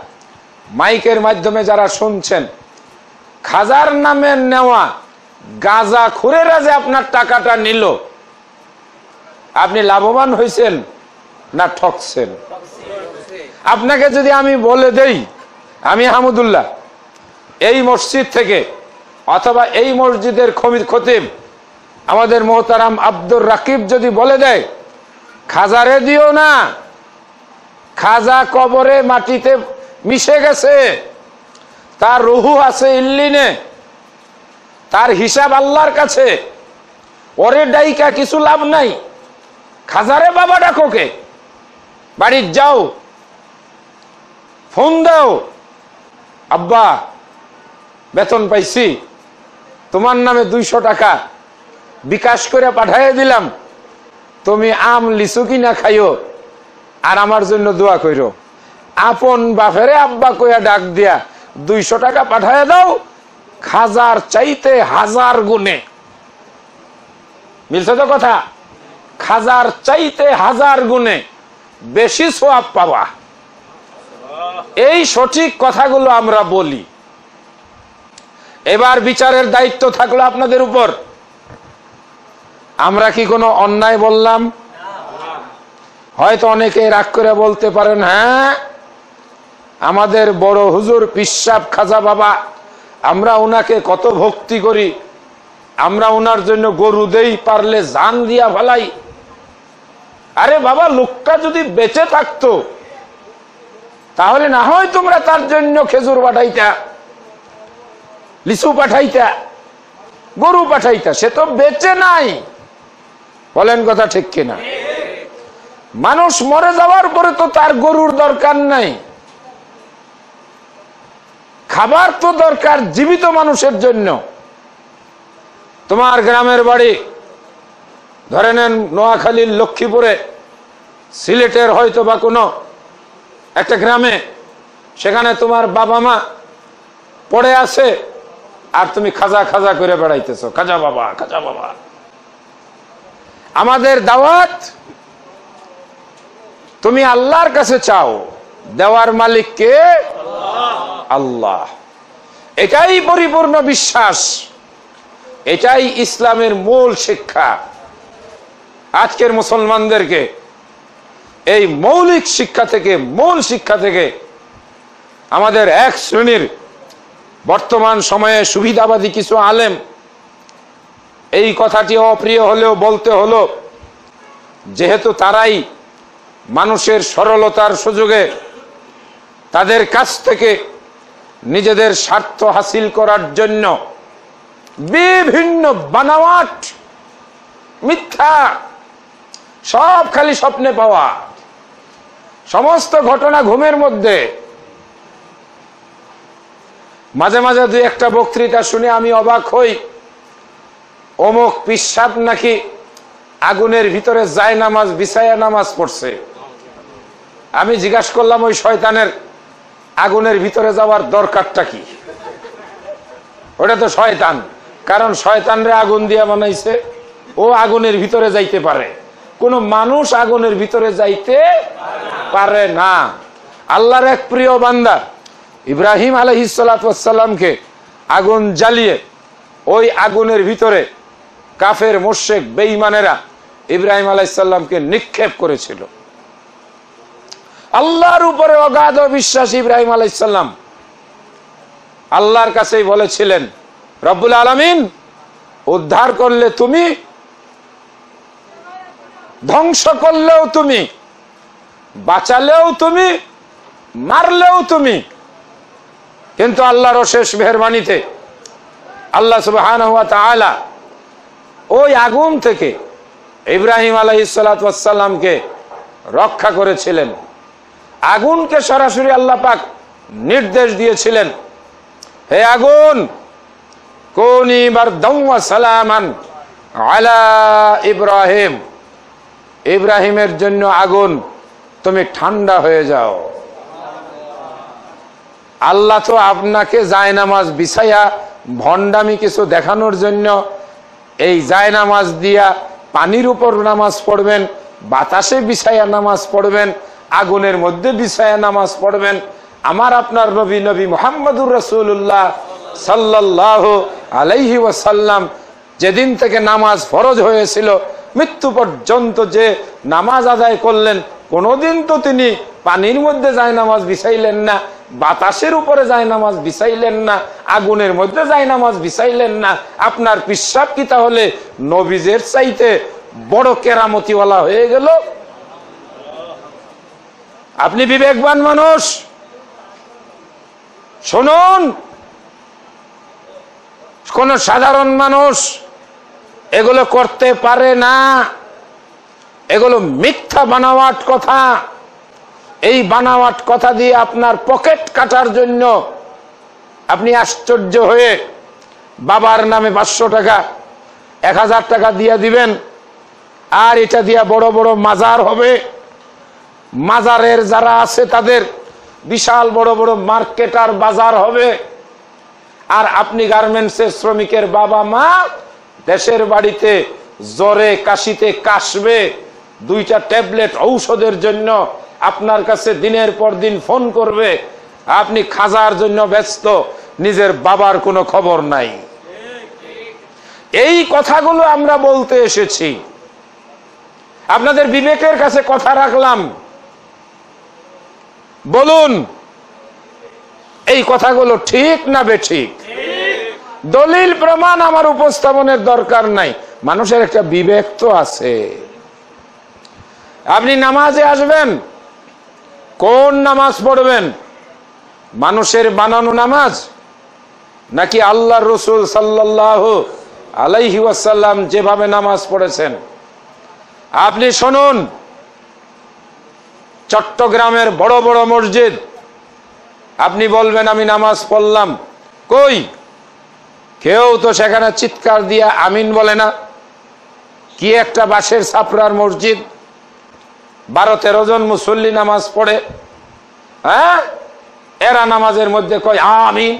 মাইকের মাধ্যমে যারা শুনছেন, খাজার নামে নেওয়া গাজা খুরেরা যে আপনার টাকাটা নিল, আপনি লাভবান হয়েছেন না ঠকছেন? আপনাকে যদি আমি বলে দেই, আমি হামুদুল্লাহ এই মসজিদ থেকে অথবা এই মসজিদের খতিব আমাদের মোহতারাম আব্দুর রাকিব যদি বলে দেয়, খাজারে দিও না, খাজা কবরে মাটিতে মিশে গেছে, তার রুহু আছে ইল্লিনে, তার হিসাব আল্লাহর কাছে, ওরে ডাইকা কিছু লাভ নাই, খাজারে বাবা ডাকোকে, বাড়ির যাও, ফোন দাও, আব্বা বেতন পাইছি, তোমার নামে 200 টাকা বিকাশ করে পাঠাইয়া দিলাম, তুমি আম লিচু কিনা খাইও আর আমার জন্য দোয়া কইরো। আপন বাপেরে আব্বা কইয়া ডাক দিয়া 200 টাকা পাঠাইয়া দাও, খাজার চাইতে 1000 গুণে। মিলছে তো কথা? খাজার চাইতে 1000 গুণে বেশি সওয়াব পাওয়া। এই সঠিক কথাগুলো আমরা বলি। এবার বিচারের দায়িত্ব থাকলো আপনাদের উপর। আমরা কি কোনো অন্যায় বললাম? হয়তো অনেকে রাগ করে বলতে পারেন, হ্যাঁ আমাদের বড় হুজুর পিসাব খাজা বাবা, আমরা ওনাকে কত ভক্তি করি, আমরা ওনার জন্য গরু দেই, পারলে জান দিয়া ফেলাই। আরে বাবা, লোকটা যদি বেঁচে থাকতো তাহলে না হয় তোমরা তার জন্য খেজুর পাঠাইতা, লিচু পাঠাইতা, গরু পাঠাইতা, সে তো বেঁচে নাই। বলেন কথা ঠিক কিনা? মানুষ মরে যাওয়ার পরে তো তার গরুর দরকার নাই, খাবার তো দরকার জীবিত মানুষের জন্য। তোমার গ্রামের বাড়ি ধরে নেন নোয়াখালীর লক্ষ্মীপুরে, সিলেটের হয়তো বা কোনো একটা গ্রামে, সেখানে তোমার বাবা মা পড়ে আছে আর তুমি খাজা খাজা করে বেড়াইতেছো, খাজা বাবা খাজা বাবা। আমাদের দাওয়াত, তুমি আল্লাহর কাছে চাও, দেওয়ার মালিক কে? আল্লাহ। এটাই পরিপূর্ণ বিশ্বাস, এটাই ইসলামের মূল শিক্ষা। আজকের মুসলমানদেরকে এই মৌলিক শিক্ষা থেকে, মূল শিক্ষা থেকে আমাদের এক শ্রেণীর বর্তমান সময়ে সুবিধাবাদী কিছু আলেম, এই কথাটি অপ্রিয় হলেও বলতে হলো, যেহেতু তারাই মানুষের সরলতার সুযোগে তাদের কাছ থেকে নিজেদের স্বার্থ হাসিল করার জন্য বিভিন্ন বানাওয়াট, মিথ্যা, সব খালি স্বপ্নে পাওয়া সমস্ত ঘটনা ঘুমের মধ্যে। মাঝে মাঝে দুই একটা বক্তৃতা শুনে আমি অবাক হই, অমুক পিসাব নাকি আগুনের ভিতরে যায় নামাজ বিছায়া নামাজ পড়ছে। আমি জিজ্ঞাসা করলাম, ওই শয়তানের আগুনের ভিতরে যাওয়ার দরকারটা কি? ওটা তো শয়তান, কারণ শয়তানরে আগুন দিয়া বানাইছে, ও আগুনের ভিতরে যাইতে পারে, কোন মানুষ আগুনের ভিতরে যাইতে পারে না। আল্লাহর এক প্রিয় বান্দা ইব্রাহিম আলাইহিস সালাতু ওয়াস সালামকে আগুন জ্বালিয়ে ওই আগুনের ভিতরে কাফের মুশরিক বেঈমানেরা ইব্রাহিম আলাইহিস সালামকে নিক্ষেপ করেছিল। আল্লাহর উপরে অগাধ বিশ্বাস ইব্রাহিম আলাইহিস সালাম আল্লাহর কাছেই বলেছিলেন, রব্বুল আলামিন, উদ্ধার করলে তুমি, ধ্বংস করলেও তুমি, বাঁচালেও তুমি, মারলেও তুমি। কিন্তু আল্লাহর অশেষ মেহেরবানিতে আল্লাহ সুবহানাহু ওয়া তাআলা ওই আগুন থেকে ইব্রাহিম আলাইহিস সালাতু ওয়াস সালামকে রক্ষা করেছিলেন। আগুনকে সরাসরি আল্লাহ পাক নির্দেশ দিয়েছিলেন, হে আগুন, কুনি বারদাম ওয়া সালামান আলা ইব্রাহিম, ইব্রাহিমের জন্য আগুন তুমি ঠান্ডা হয়ে যাও। আল্লাহ তো আপনাকে জায়নামাজ বিছাইয়া ভণ্ডামি কিছু দেখানোর জন্য এই জায়নামাজ দিয়া পানির উপর নামাজ পড়বেন, বাতাসে বিছাইয়া নামাজ পড়বেন, আগুনের মধ্যে বিছাইয়া নামাজ পড়বেন। আমার আপনার নবী, নবী মুহাম্মদুর রাসূলুল্লাহ সাল্লাল্লাহু আলাইহি ওয়াসাল্লাম যেদিন থেকে নামাজ ফরজ হয়েছিল, মৃত্যু পর্যন্ত যে নামাজ আদায় করলেন, কোনদিন তো তিনি পানির মধ্যে যায় নামাজ বিছাইলেন না, বাতাসের উপরে যায় নামাজ বিছাইলেন না, আগুনের মধ্যে যায় নামাজ বিছাইলেন না। আপনার পিশাব কি তাহলে নবীজের চাইতে বড় কেরামতিওয়ালা হয়ে গেল? আপনি বিবেকবান মানুষ, শুনুন, কোন সাধারণ মানুষ এগুলো করতে পারে না। এগুলো মিথ্যা বানাওয়াট কথা। এই বানাওয়াট কথা দিয়ে আপনার পকেট কাটার জন্য আপনি আশ্চর্য হয়ে বাবার নামে 500 টাকা 1000 টাকা দিয়ে দিবেন, আর এটা দিয়া বড় বড় মাজার হবে। মাজারের যারা আছে তাদের বিশাল বড় বড় মার্কেট আর বাজার হবে। আর আপনি গার্মেন্টসের শ্রমিকের বাবা মা দেশের বাড়িতে জ্বরে কাশিতে কাশবে, 2টা ট্যাবলেট ঔষধের জন্য আপনার কাছে দিনের পর দিন ফোন করবে, আপনি খাজার জন্য ব্যস্ত, নিজের বাবার কোনো খবর নাই। এই কথাগুলো আমরা বলতে এসেছি, আপনাদের বিবেকের কাছে কথা রাখলাম। বলুন, এই কথাগুলো ঠিক না বেঠিক? দলিল প্রমাণ আমার উপস্থাপনের দরকার নাই, মানুষের একটা বিবেক তো আছে। আপনি নামাজে আসবেন, কোন নামাজ পড়বেন? মানুষের বানানো নামাজ নাকি আল্লাহর রাসূল সাল্লাল্লাহু আলাইহি ওয়াসাল্লাম যেভাবে নামাজ পড়েছেন? আপনি শুনুন, চট্টগ্রামের বড় বড় মসজিদ, আপনি বলবেন আমি নামাজ পড়লাম, কই? কেউ তো সেখানে চিৎকার দিয়া আমিন বলে না। কি একটা বাঁশের ছাপড়ার মসজিদ, 12-13 জন মুসল্লি নামাজ পড়ে, হ্যাঁ, এরা নামাজের মধ্যে কয় আমিন।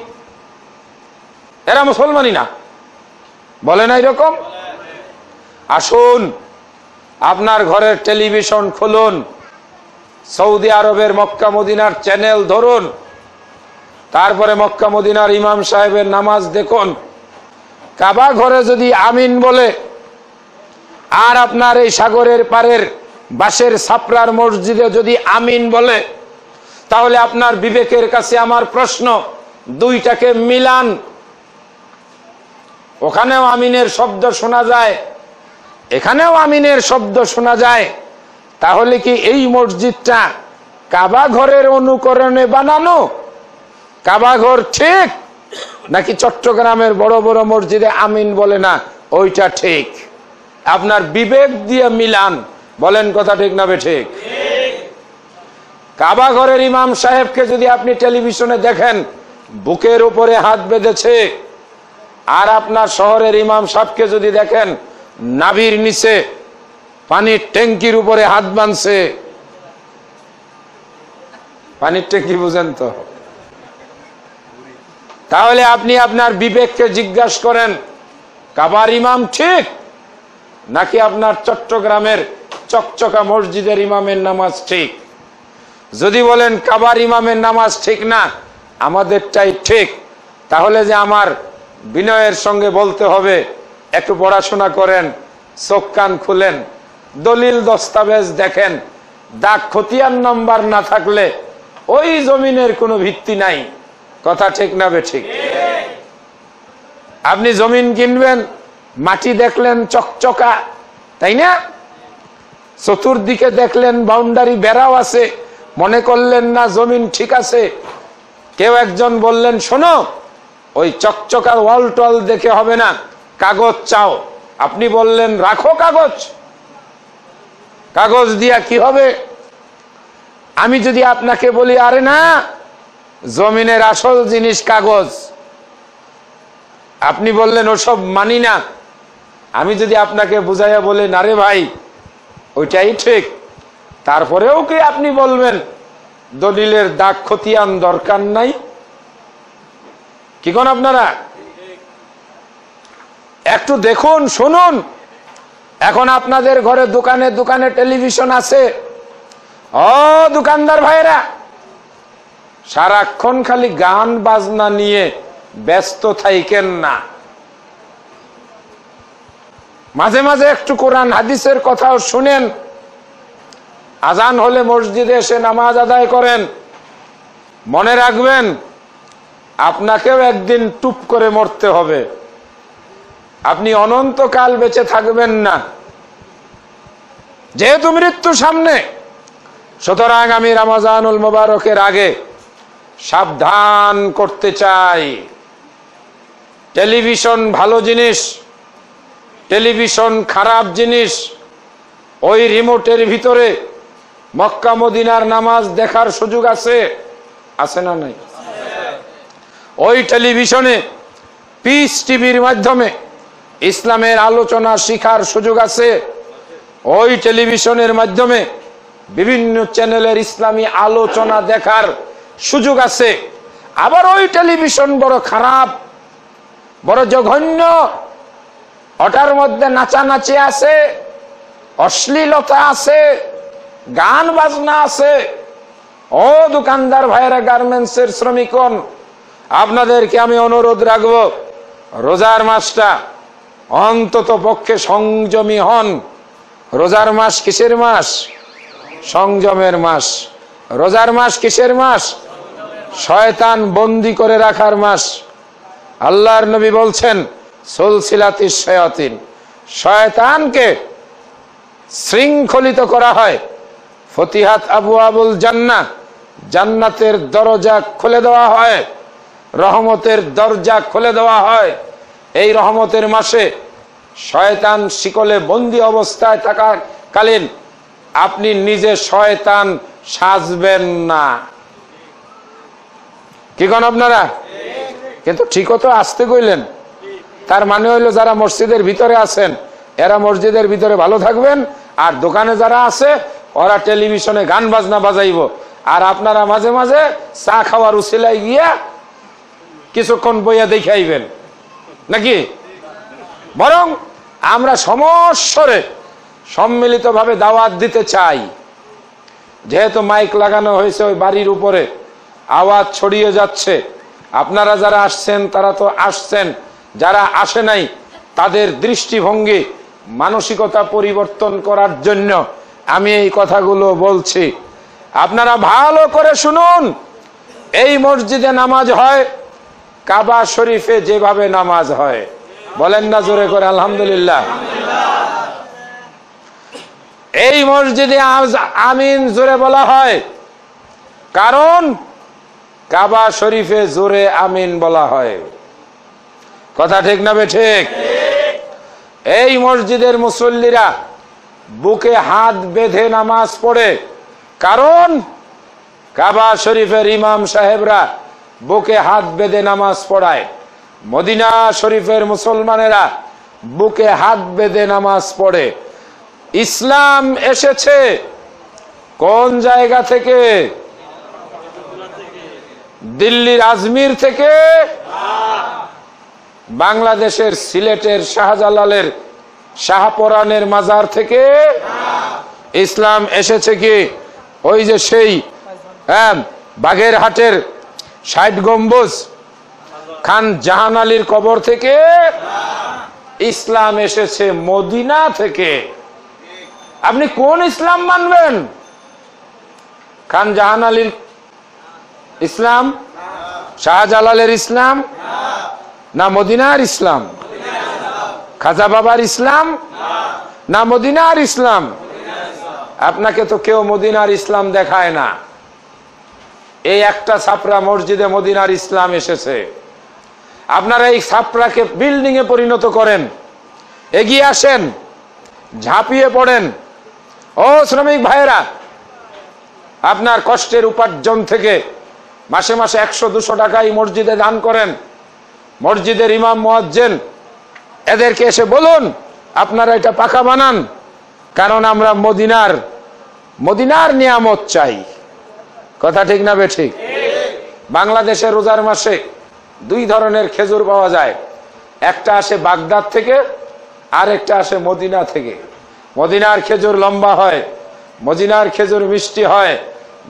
এরা মুসলমানই না, বলে না এরকম? আসুন আপনার ঘরের টেলিভিশন খুলুন, সৌদি আরবের মক্কা মদিনার চ্যানেল ধরুন, তারপরে মক্কা মদিনার ইমাম সাহেবের নামাজ দেখুন। কাবা ঘরে যদি আমিন বলে আর আপনার এই সাগরের পারের বাঁশের ছাপড়ার মসজিদে যদি আমিন বলে, তাহলে আপনার বিবেকের কাছে আমার প্রশ্ন, দুইটাকে মিলান। ওখানেও আমিনের শব্দ শোনা যায়, এখানেও আমিনের শব্দ শোনা যায়, তাহলে কি এই মসজিদটা কাবা ঘরের অনুকরণে বানানো? কাবা ঘর ঠিক নাকি চট্টগ্রামের বড় বড় মসজিদে আমিন বলে না ওইটা ঠিক? আপনার বিবেক দিয়ে মিলান, বলেন কথা ঠিক না বেঠিক? কাবা ঘরের ইমাম সাহেবকে যদি আপনি টেলিভিশনে দেখেন বুকের উপরে হাত বেঁধেছে, আর আপনার শহরের ইমাম সাহেবকে যদি দেখেন নাভির নিচে পানির ট্যাঙ্কির উপরে হাত বাঁধছে, পানির ট্যাঙ্কি বুঝেন তো, তাহলে আপনি আপনার বিবেককে জিজ্ঞাসা করেন কাবার ইমাম ঠিক নাকি আপনার চট্টগ্রামের চকচকা মসজিদের ইমামের নামাজ ঠিক? যদি বলেন কাবার ইমামের নামাজ ঠিক না, আমাদেরটাই ঠিক, তাহলে যে আমার বিনয়ের সঙ্গে বলতে হবে একটু পড়াশোনা করেন, চোখ কান খুলেন, দলিল দস্তাবেজ দেখেন। দাগ খতিয়ান নাম্বার না থাকলে ওই জমিনের কোনো ভিত্তি নাই। কথা ঠিক না বেঠিক? আপনি জমিন কিনবেন, মাটি দেখলেন চকচকা, তাই না? চতুর্দিকে দেখলেন বাউন্ডারি বেড়াও আছে, মনে করলেন না জমিন ঠিক আছে। কেউ একজন বললেন শোনো, ওই চকচকা ওয়াল টল দেখে হবে না, কাগজ চাও। আপনি বললেন রাখো কাগজ, কাগজ দিয়া কি হবে? আমি যদি আপনাকে বলি আরে না, জমিনের আসল জিনিস কাগজ, আপনি বললেন ওসব মানি না। আমি যদি আপনাকে বুঝাইয়া বলি না রে ভাই ওইটাই ঠিক, তারপরেও কি আপনি বলবেন দলিলের দাগ খতিয়ান দরকার নাই? কি কোন আপনারা একটু দেখুন, শুনুন। এখন আপনাদের ঘরে দোকানে দোকানে টেলিভিশন আছে, ও দোকানদার ভাইরা, সারাক্ষণ খালি গান বাজনা নিয়ে ব্যস্ত থাকেন না, মাঝে মাঝে একটু কোরআন হাদিসের কথাও শুনেন। আজান হলে মসজিদে এসে নামাজ আদায় করেন। মনে রাখবেন আপনাকেও একদিন টুপ করে মরতে হবে, আপনি অনন্তকাল বেঁচে থাকবেন না, যেহেতু মৃত্যু সামনে। সুতরাং আমি রমজানুল মুবারকের আগে সাবধান করতে চাই। টেলিভিশন ভালো জিনিস, টেলিভিশন খারাপ জিনিস। ওই রিমোটের ভিতরে মক্কা মদিনার নামাজ দেখার সুযোগ আছে, আছে না নাই? ওই টেলিভিশনে পিস টিভির মাধ্যমে ইসলামের আলোচনা শিখার সুযোগ আছে। ওই টেলিভিশনের মাধ্যমে বিভিন্ন চ্যানেলের ইসলামী আলোচনা দেখার সুযোগ আছে। আবার ওই টেলিভিশন বড় খারাপ, বড় জঘন্য, ওটার মধ্যে নাচানাচি আছে, অশ্লীলতা আছে, গান বাজনা আছে। ও দোকানদার ভাইরা, গার্মেন্টসের শ্রমিকগণ, আপনাদেরকে আমি অনুরোধ রাখবো রোজার মাসটা অন্তত পক্ষে সংযমী হন। রোজার মাস কিসের মাস? সংযমের মাস। রোজার মাস কিসের মাস? শয়তান বন্দী করে রাখার মাস। আল্লাহর নবী বলছেন সুলসিলাতিশ শায়াতিন, শয়তানকে শৃঙ্খলিত করা হয়। ফতিহাত আবওয়াবুল জান্নাহ, জান্নাতের দরজা খুলে দেওয়া হয়, রহমতের দরজা খুলে দেওয়া হয়। এই রহমতের মাসে শয়তান শিকলে বন্দী অবস্থায় থাকাকালীন আপনি নিজে শয়তান সাজবেন না। কি কোন আপনারা? কিন্তু ঠিকও তো আসতে কইলেন। তার মানে হইলো যারা মসজিদের ভিতরে আছেন এরা মসজিদের ভিতরে ভালো থাকবেন, আর দোকানে যারা আছে ওরা টেলিভিশনে গান বাজনা বাজাইব, আর আপনারা মাঝে মাঝে চা খাওয়ার উসিলায় গিয়া কিছুক্ষণ বইয়া দেখাইবেন নাকি? বরং আমরা সমস্বরে সম্মিলিতভাবে দাওয়াত দিতে চাই। যেহেতু মাইক লাগানো হয়েছে ওই বাড়ির উপরে, আওয়াজ ছড়িয়ে যাচ্ছে। আপনারা যারা আসছেন তারা তো আসছেন, যারা আসে নাই তাদের দৃষ্টিভঙ্গি মানসিকতা পরিবর্তন করার জন্য আমি এই কথাগুলো বলছি। আপনারা ভালো করে শুনুন, এই মসজিদে নামাজ হয় কাবা শরীফে যেভাবে নামাজ হয়। বলেন না জোরে করে আলহামদুলিল্লাহ। এই মসজিদে আমিন জোরে বলা হয়, কারণ কাবা শরীফে জোরে আমিন বলা হয়। কথা ঠিক না ঠিক? এই মসজিদের মুসল্লিরা বুকে হাত বেঁধে নামাজ পড়ে, কারণ কাবা শরীফের ইমাম সাহেবরা বুকে হাত বেঁধে নামাজ পড়ায়। মদিনা শরীফের মুসলমানেরা বুকে হাত বেঁধে নামাজ পড়ে। ইসলাম এসেছে কোন জায়গা থেকে? দিল্লির আজমির থেকে? বাংলাদেশের সিলেটের শাহজালালের শাহপরানের মাজার থেকে? ইসলাম এসেছে কি ওই যে সেই বাগেরহাটের ৬০ গম্বুজ খান জাহান আলীর কবর থেকে? ইসলাম এসেছে মদিনা থেকে। আপনি কোন ইসলাম মানবেন? খান জাহান আলীর ইসলাম, শাহজালালের ইসলাম, না মদিনার ইসলাম? খাজা বাবার ইসলাম না মদিনার ইসলাম? আপনাকে তো কেউ মদিনার ইসলাম দেখায় না। এই একটা ছাপরা মসজিদে মদিনার ইসলাম এসেছে। আপনারা এই ছাপরাকে বিল্ডিং এ পরিণত করেন, এগিয়ে আসেন, ঝাঁপিয়ে পড়েন। ও শ্রমিক ভাইয়েরা, আপনার কষ্টের উপার্জন থেকে মাসে মাসে ১০০-২০০ টাকা এই মসজিদে দান করেন। মসজিদের ইমাম মুয়াজ্জিন এদেরকে এসে বলুন আপনারা এটা পাকা বানান, কারণ আমরা মদিনার নিয়ামত চাই। কথা ঠিক না বেঠিক? বাংলাদেশে রোজার মাসে ২ ধরনের খেজুর পাওয়া যায়, একটা আসে বাগদাদ থেকে আর একটা আসে মদিনা থেকে। মদিনার খেজুর লম্বা হয়, মদিনার খেজুর মিষ্টি হয়,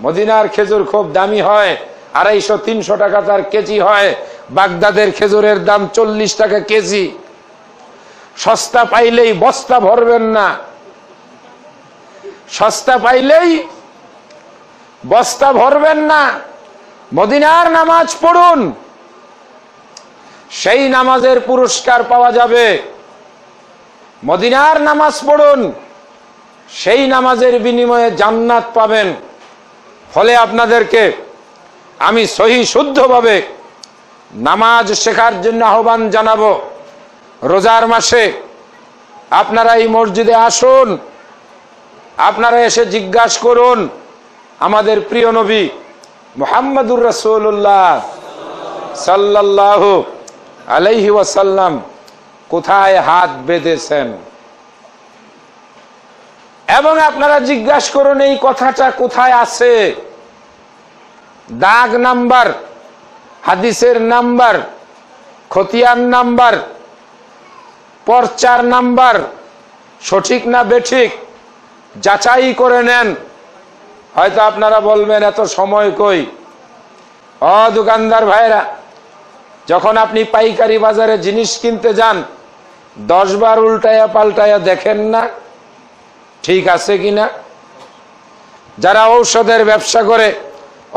মদিনার খেজুর খুব দামি হয়, ২৫০-৩০০ টাকা তার কেজি হয়। বাগদাদের খেজুরের দাম ৪০ টাকা কেজি। সস্তা পাইলেই বস্তা ভরবেন না, সস্তা পাইলেই বস্তা ভরবেন না। মদিনার নামাজ পড়ুন, সেই নামাজের পুরস্কার পাওয়া যাবে। মদিনার নামাজ পড়ুন, সেই নামাজের বিনিময়ে জান্নাত পাবেন। ফলে আপনাদেরকে আমি সহি শুদ্ধভাবে নামাজ শেখার জন্য আহ্বান জানাবো। রোজার মাসে আপনারা এই মসজিদে আসুন, আপনারা এসে জিজ্ঞাসা করুন আমাদের প্রিয় নবী মুহাম্মদুর রাসূলুল্লাহ সাল্লাল্লাহু আলাইহি ওয়াসাল্লাম কোথায় হাত বেঁধেছেন, এবং আপনারা জিজ্ঞাসা করুন এই কথাটা কোথায় আছে। দাগ নাম্বার, হাদিসের নাম্বার, খতিয়ান নাম্বার, পর্চার নাম্বার সঠিক না বেঠিক যাচাই করে নেন। হয়তো আপনারা বলবেন এত সময় কই। দোকানদার ভাইরা, যখন আপনি পাইকারি বাজারে জিনিস কিনতে যান 10 বার উল্টায়া পাল্টায়া দেখেন না ঠিক আছে কিনা? যারা ঔষধের ব্যবসা করে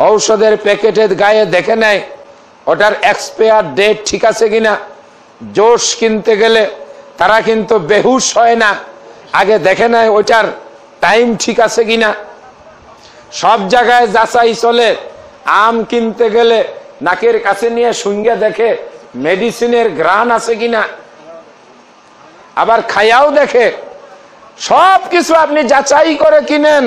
ঔষধের প্যাকেটের গায়ে দেখে নেয় ওটার এক্সপায়ার ডেট ঠিক আছে কিনা। জোশ কিনতে গেলে তারা কিন্তু বেহুশ হয় না, আগে দেখে নেয় ওইটার টাইম ঠিক আছে কিনা। সব জায়গায় যাচাই চলে। আম কিনতে গেলে নাকের কাছে নিয়ে শুঙ্গে দেখে মেডিসিনের ঘ্রাণ আছে কিনা, আবার খাইয়াও দেখে। সব কিছু আপনি যাচাই করে কিনেন।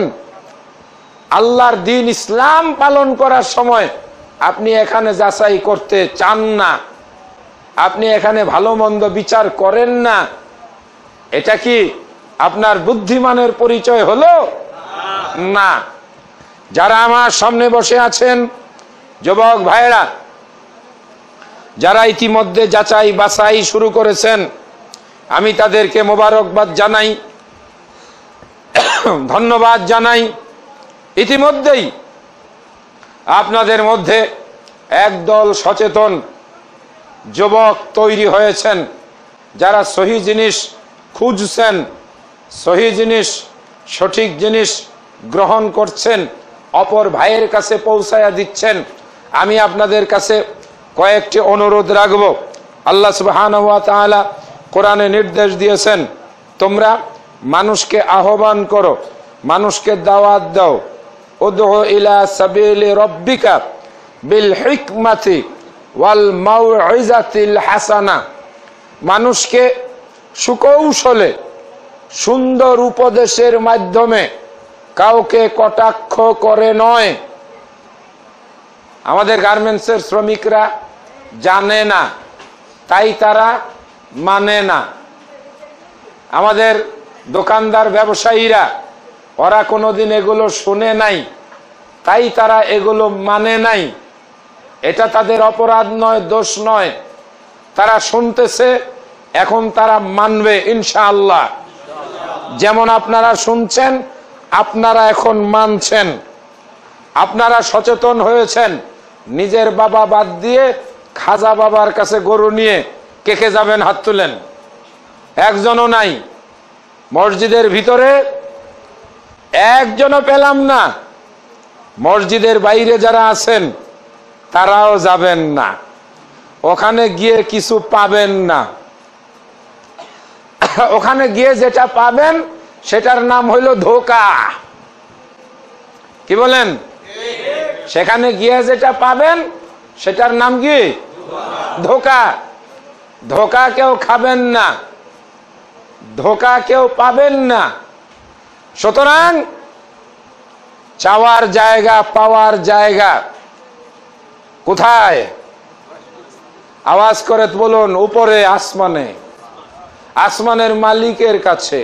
আল্লাহর দিন ইসলাম পালন করার সময় আপনি এখানে যাচাই করতে চান না, আপনি এখানে ভালো মন্দ বিচার করেন না। এটা কি আপনার বুদ্ধিমানের পরিচয় হলো? না। যারা আমার সামনে বসে আছেন যুবক ভাইরা, যারা ইতিমধ্যে যাচাই বাছাই শুরু করেছেন, আমি তাদেরকে মোবারকবাদ জানাই, ধন্যবাদ জানাই। ইতিমধ্যেই আপনাদের মধ্যে একদল সচেতন যুবক তৈরি হয়েছেন, যারা সহি জিনিস খুঁজছেন, সহি জিনিস, সঠিক জিনিস গ্রহণ করছেন, অপর ভাইয়ের কাছে পৌঁছায়া দিচ্ছেন। আমি আপনাদের কাছে কয়েকটি অনুরোধ রাখব। আল্লাহ সুবহানাহু ওয়া তাআলা কোরআনে নির্দেশ দিয়েছেন, তোমরা মানুষকে আহ্বান করো, মানুষকে দাওয়াত দাও। উদউ ইলা সাবিলি রাব্বিকা বিল হিকমাতি ওয়াল মাউইজাতিল হাসানা। মানুষকে সুকৌশলে সুন্দর উপদেশের মাধ্যমে, কাউকে কটাক্ষ করে নয়। আমাদের গার্মেন্টসের শ্রমিকরা জানে না, তাই তারা মানে না। আমাদের দোকানদার ব্যবসায়ীরা, ওরা কোনোদিন এগুলো শুনে নাই, তাই তারা এগুলো মানে নাই। এটা তাদের অপরাধ নয়, দোষ নয়। তারা শুনতেছে, এখন তারা মানবে ইনশাআল্লাহ। যেমন আপনারা শুনছেন, আপনারা এখন মানছেন, আপনারা সচেতন হয়েছেন। নিজের বাবা বাদ দিয়ে খাজা বাবার কাছে গরু নিয়ে কে কে যাবেন? হাত তুলেন। একজনও নাই। মসজিদের ভিতরে একজনও পেলাম না। মসজিদের বাইরে যারা আছেন তারাও যাবেন না, ওখানে গিয়ে কিছু পাবেন না। ওখানে গিয়ে যেটা পাবেন সেটার নাম হইল ধোঁকা। কি বলেন? সেখানে গিয়ে যেটা পাবেন সেটার নাম কি? ধোঁকা। ধোঁকা কেউ খাবেন না, ধোঁকা কেউ পাবেন না। সুতরাং চাওয়ার জায়গা, পাওয়ার জায়গা কোথায়? আওয়াজ করে বলুন। উপরে, আসমানে। আসমানের মালিকের কাছে।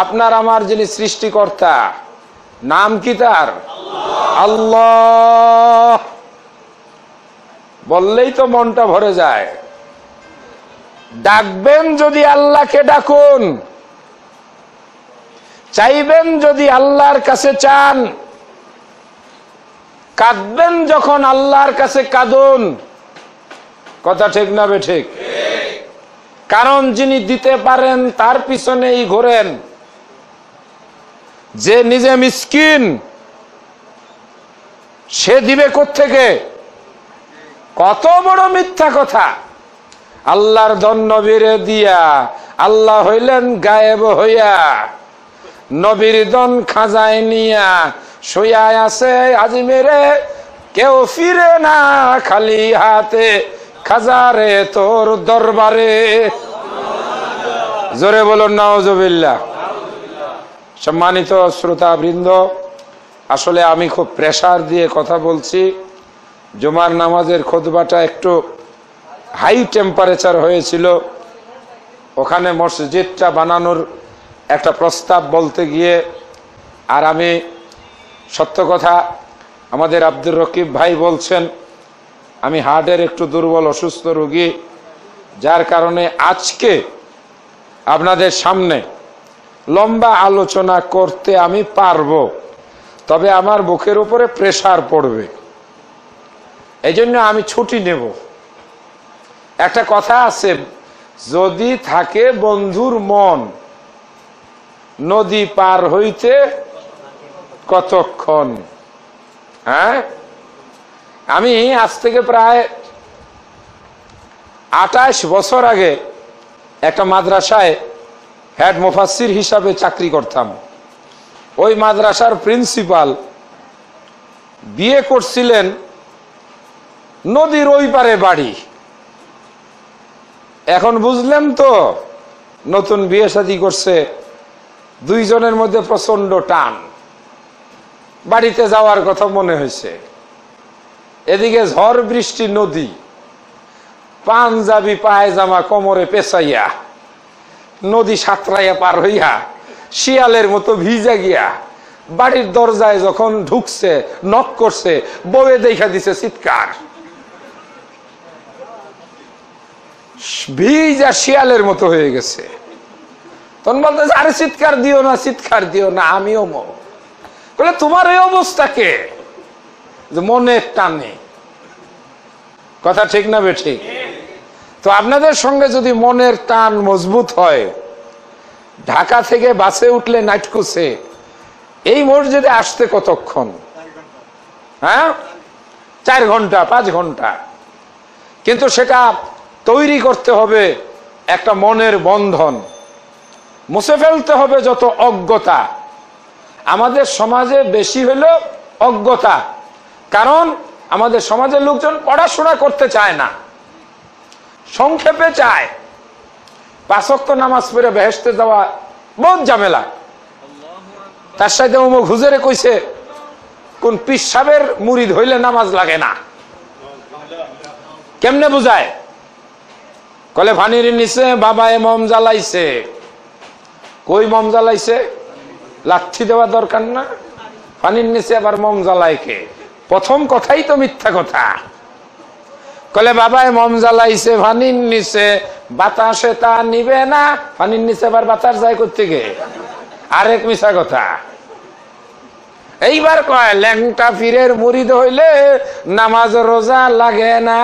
আপনার আমার যিনি সৃষ্টিকর্তা, নাম কি তার? আল্লাহ। বললেই তো মনটা ভরে যায়। ডাকবেন যদি আল্লাহকে ডাকুন, চাইবেন যদি আল্লাহর কাছে চান, কাঁদবেন যখন আল্লাহর কাছে কাঁদুন। কথা ঠিক না বেঠিক? কারণ যিনি দিতে পারেন তার পিছনেই ঘোরেন। যে নিজে মিসকিন, সে দিবে কোত্থেকে? কত বড় মিথ্যা কথা! আল্লাহর ধন নবীরে দিয়া, আল্লাহ হইলেন গায়েব হইয়া। নবীর ধন খাজায় নিয়া শুয়া আছে আজমিরে, কেউ ফিরে না খালি হাতে, খাজারে তোর দরবারে। জোরে বলুন নাউজুবিল্লাহ। সম্মানিত শ্রোতা বৃন্দ, আসলে আমি খুব প্রেসার দিয়ে কথা বলছি। জুমার নামাজের খুতবাটা একটু হাই টেম্পারেচার হয়েছিল। ওখানে মসজিদটা বানানোর একটা প্রস্তাব বলতে গিয়ে, আর আমি সত্য কথা, আমাদের আব্দুর রকিব ভাই বলছেন আমি হার্টের একটু দুর্বল, অসুস্থ রোগী, যার কারণে আজকে আপনাদের সামনে লম্বা আলোচনা করতে আমি পারবো, তবে আমার বুকের উপরে প্রেসার পড়বে। এই জন্য আমি ছুটি নেব। একটা কথা আছে, যদি থাকে বন্ধুর মন, নদী পার হইতে কতক্ষণ। হ্যাঁ, আমি আজ থেকে প্রায় 28 বছর আগে একটা মাদ্রাসায় হেড মুফাসসির হিসাবে চাকরি করতাম। ওই মাদ্রাসার প্রিন্সিপাল বিয়ে করছিলেন নদীর ওই পারে বাড়ি। এখন বুঝলেন তো, নতুন বিয়ে শাদী করছে, দুইজনের মধ্যে প্রচন্ড টান। বাড়িতে যাওয়ার কথা মনে হয়েছে, এদিকে ঝড় বৃষ্টি, নদী, পাঞ্জাবি পায়জামা কোমরে পেঁচাইয়া নদী সাঁতরাইয়া পার হইয়া শিয়ালের মতো ভিজা গিয়া বাড়ির দরজায় যখন ঢুকছে, নক করছে, বউয়ে দেখা দিছে চিৎকার, ভিজা শিয়ালের মতো হয়ে গেছে। তখন বলতেছে, আরে চিৎকার দিও না, চিৎকার দিও না, আমিও বলে তোমার এই অবস্থাকে যে মনের টানে। কথা ঠিক না বেঠিক? তো আপনাদের সঙ্গে যদি মনের টান মজবুত হয়, ঢাকা থেকে বাসে উঠলে নাইটকুসে এই মসজিদে আসতে কতক্ষণ? হ্যাঁ, 4 ঘন্টা 5 ঘন্টা। কিন্তু সেটা তৈরি করতে হবে একটা মনের বন্ধন, মুছে ফেলতে হবে যত অজ্ঞতা। আমাদের সমাজে বেশি হলো অজ্ঞতা, কারণ আমাদের সমাজের লোকজন পড়াশোনা করতে চায় না, সংক্ষেপে চায় 5 ওয়াক্ত নামাজ পড়ে বেহেশতে যাওয়া বহুত ঝামেলা। তার সাথে অমুক হুজুরে কইছে কোন পীর সাহেবের মুরিদ হইলে নামাজ লাগে না। কেমনে বুঝায়? কলে ভানির নিচে বাবায় মম জ্বালাইছে। কই মম জ্বালাইছে? লাঠি দেওয়া দরকার না, পানির নিচে আবার মম জ্বালায় কে? প্রথম কথাই তো মিথ্যা কথা। কলে বাবায় মম জ্বালাইছে পানির নিচে, বাতাসে তা নিবে না, পানির নিচে আবার বাতাস যায় করতে গে? আরেক মিথ্যা কথা। এইবার কয় ল্যাংটা পীরের মুরিদ হইলে নামাজ রোজা লাগে না।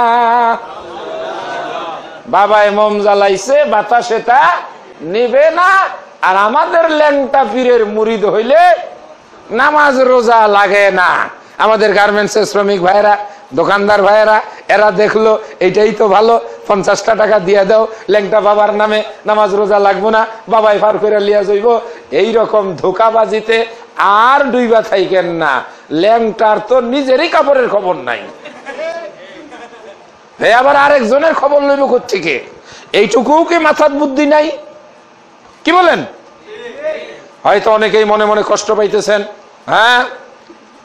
বাবায় মম জ্বালাইছে, বাতাসে তা নিবে না, আর আমাদের ল্যাংটা পীরের মুরিদ হইলে নামাজ রোজা লাগে না। আমাদের গার্মেন্টসের শ্রমিক ভাইরা, দোকানদার ভাইয়েরা, এরা দেখলো এইটাই তো ভালো, 50টা টাকা দিয়ে দাও, ল্যাংটা বাবার নামে নামাজ রোজা লাগবো না, বাবাই ফার করে লিয়া যাইব। এইরকম ধোকাবাজিতে আর ডুইবা থাইকেন না। ল্যাংটার তো নিজেরই কাপড়ের খবর নাই, আবার আরেকজনের খবর লইব কোত্থেকে? এইটুকু কি মাথার বুদ্ধি নাই? কি বলেন? হয়তো অনেকেই মনে মনে কষ্ট পাইতেছেন, হ্যাঁ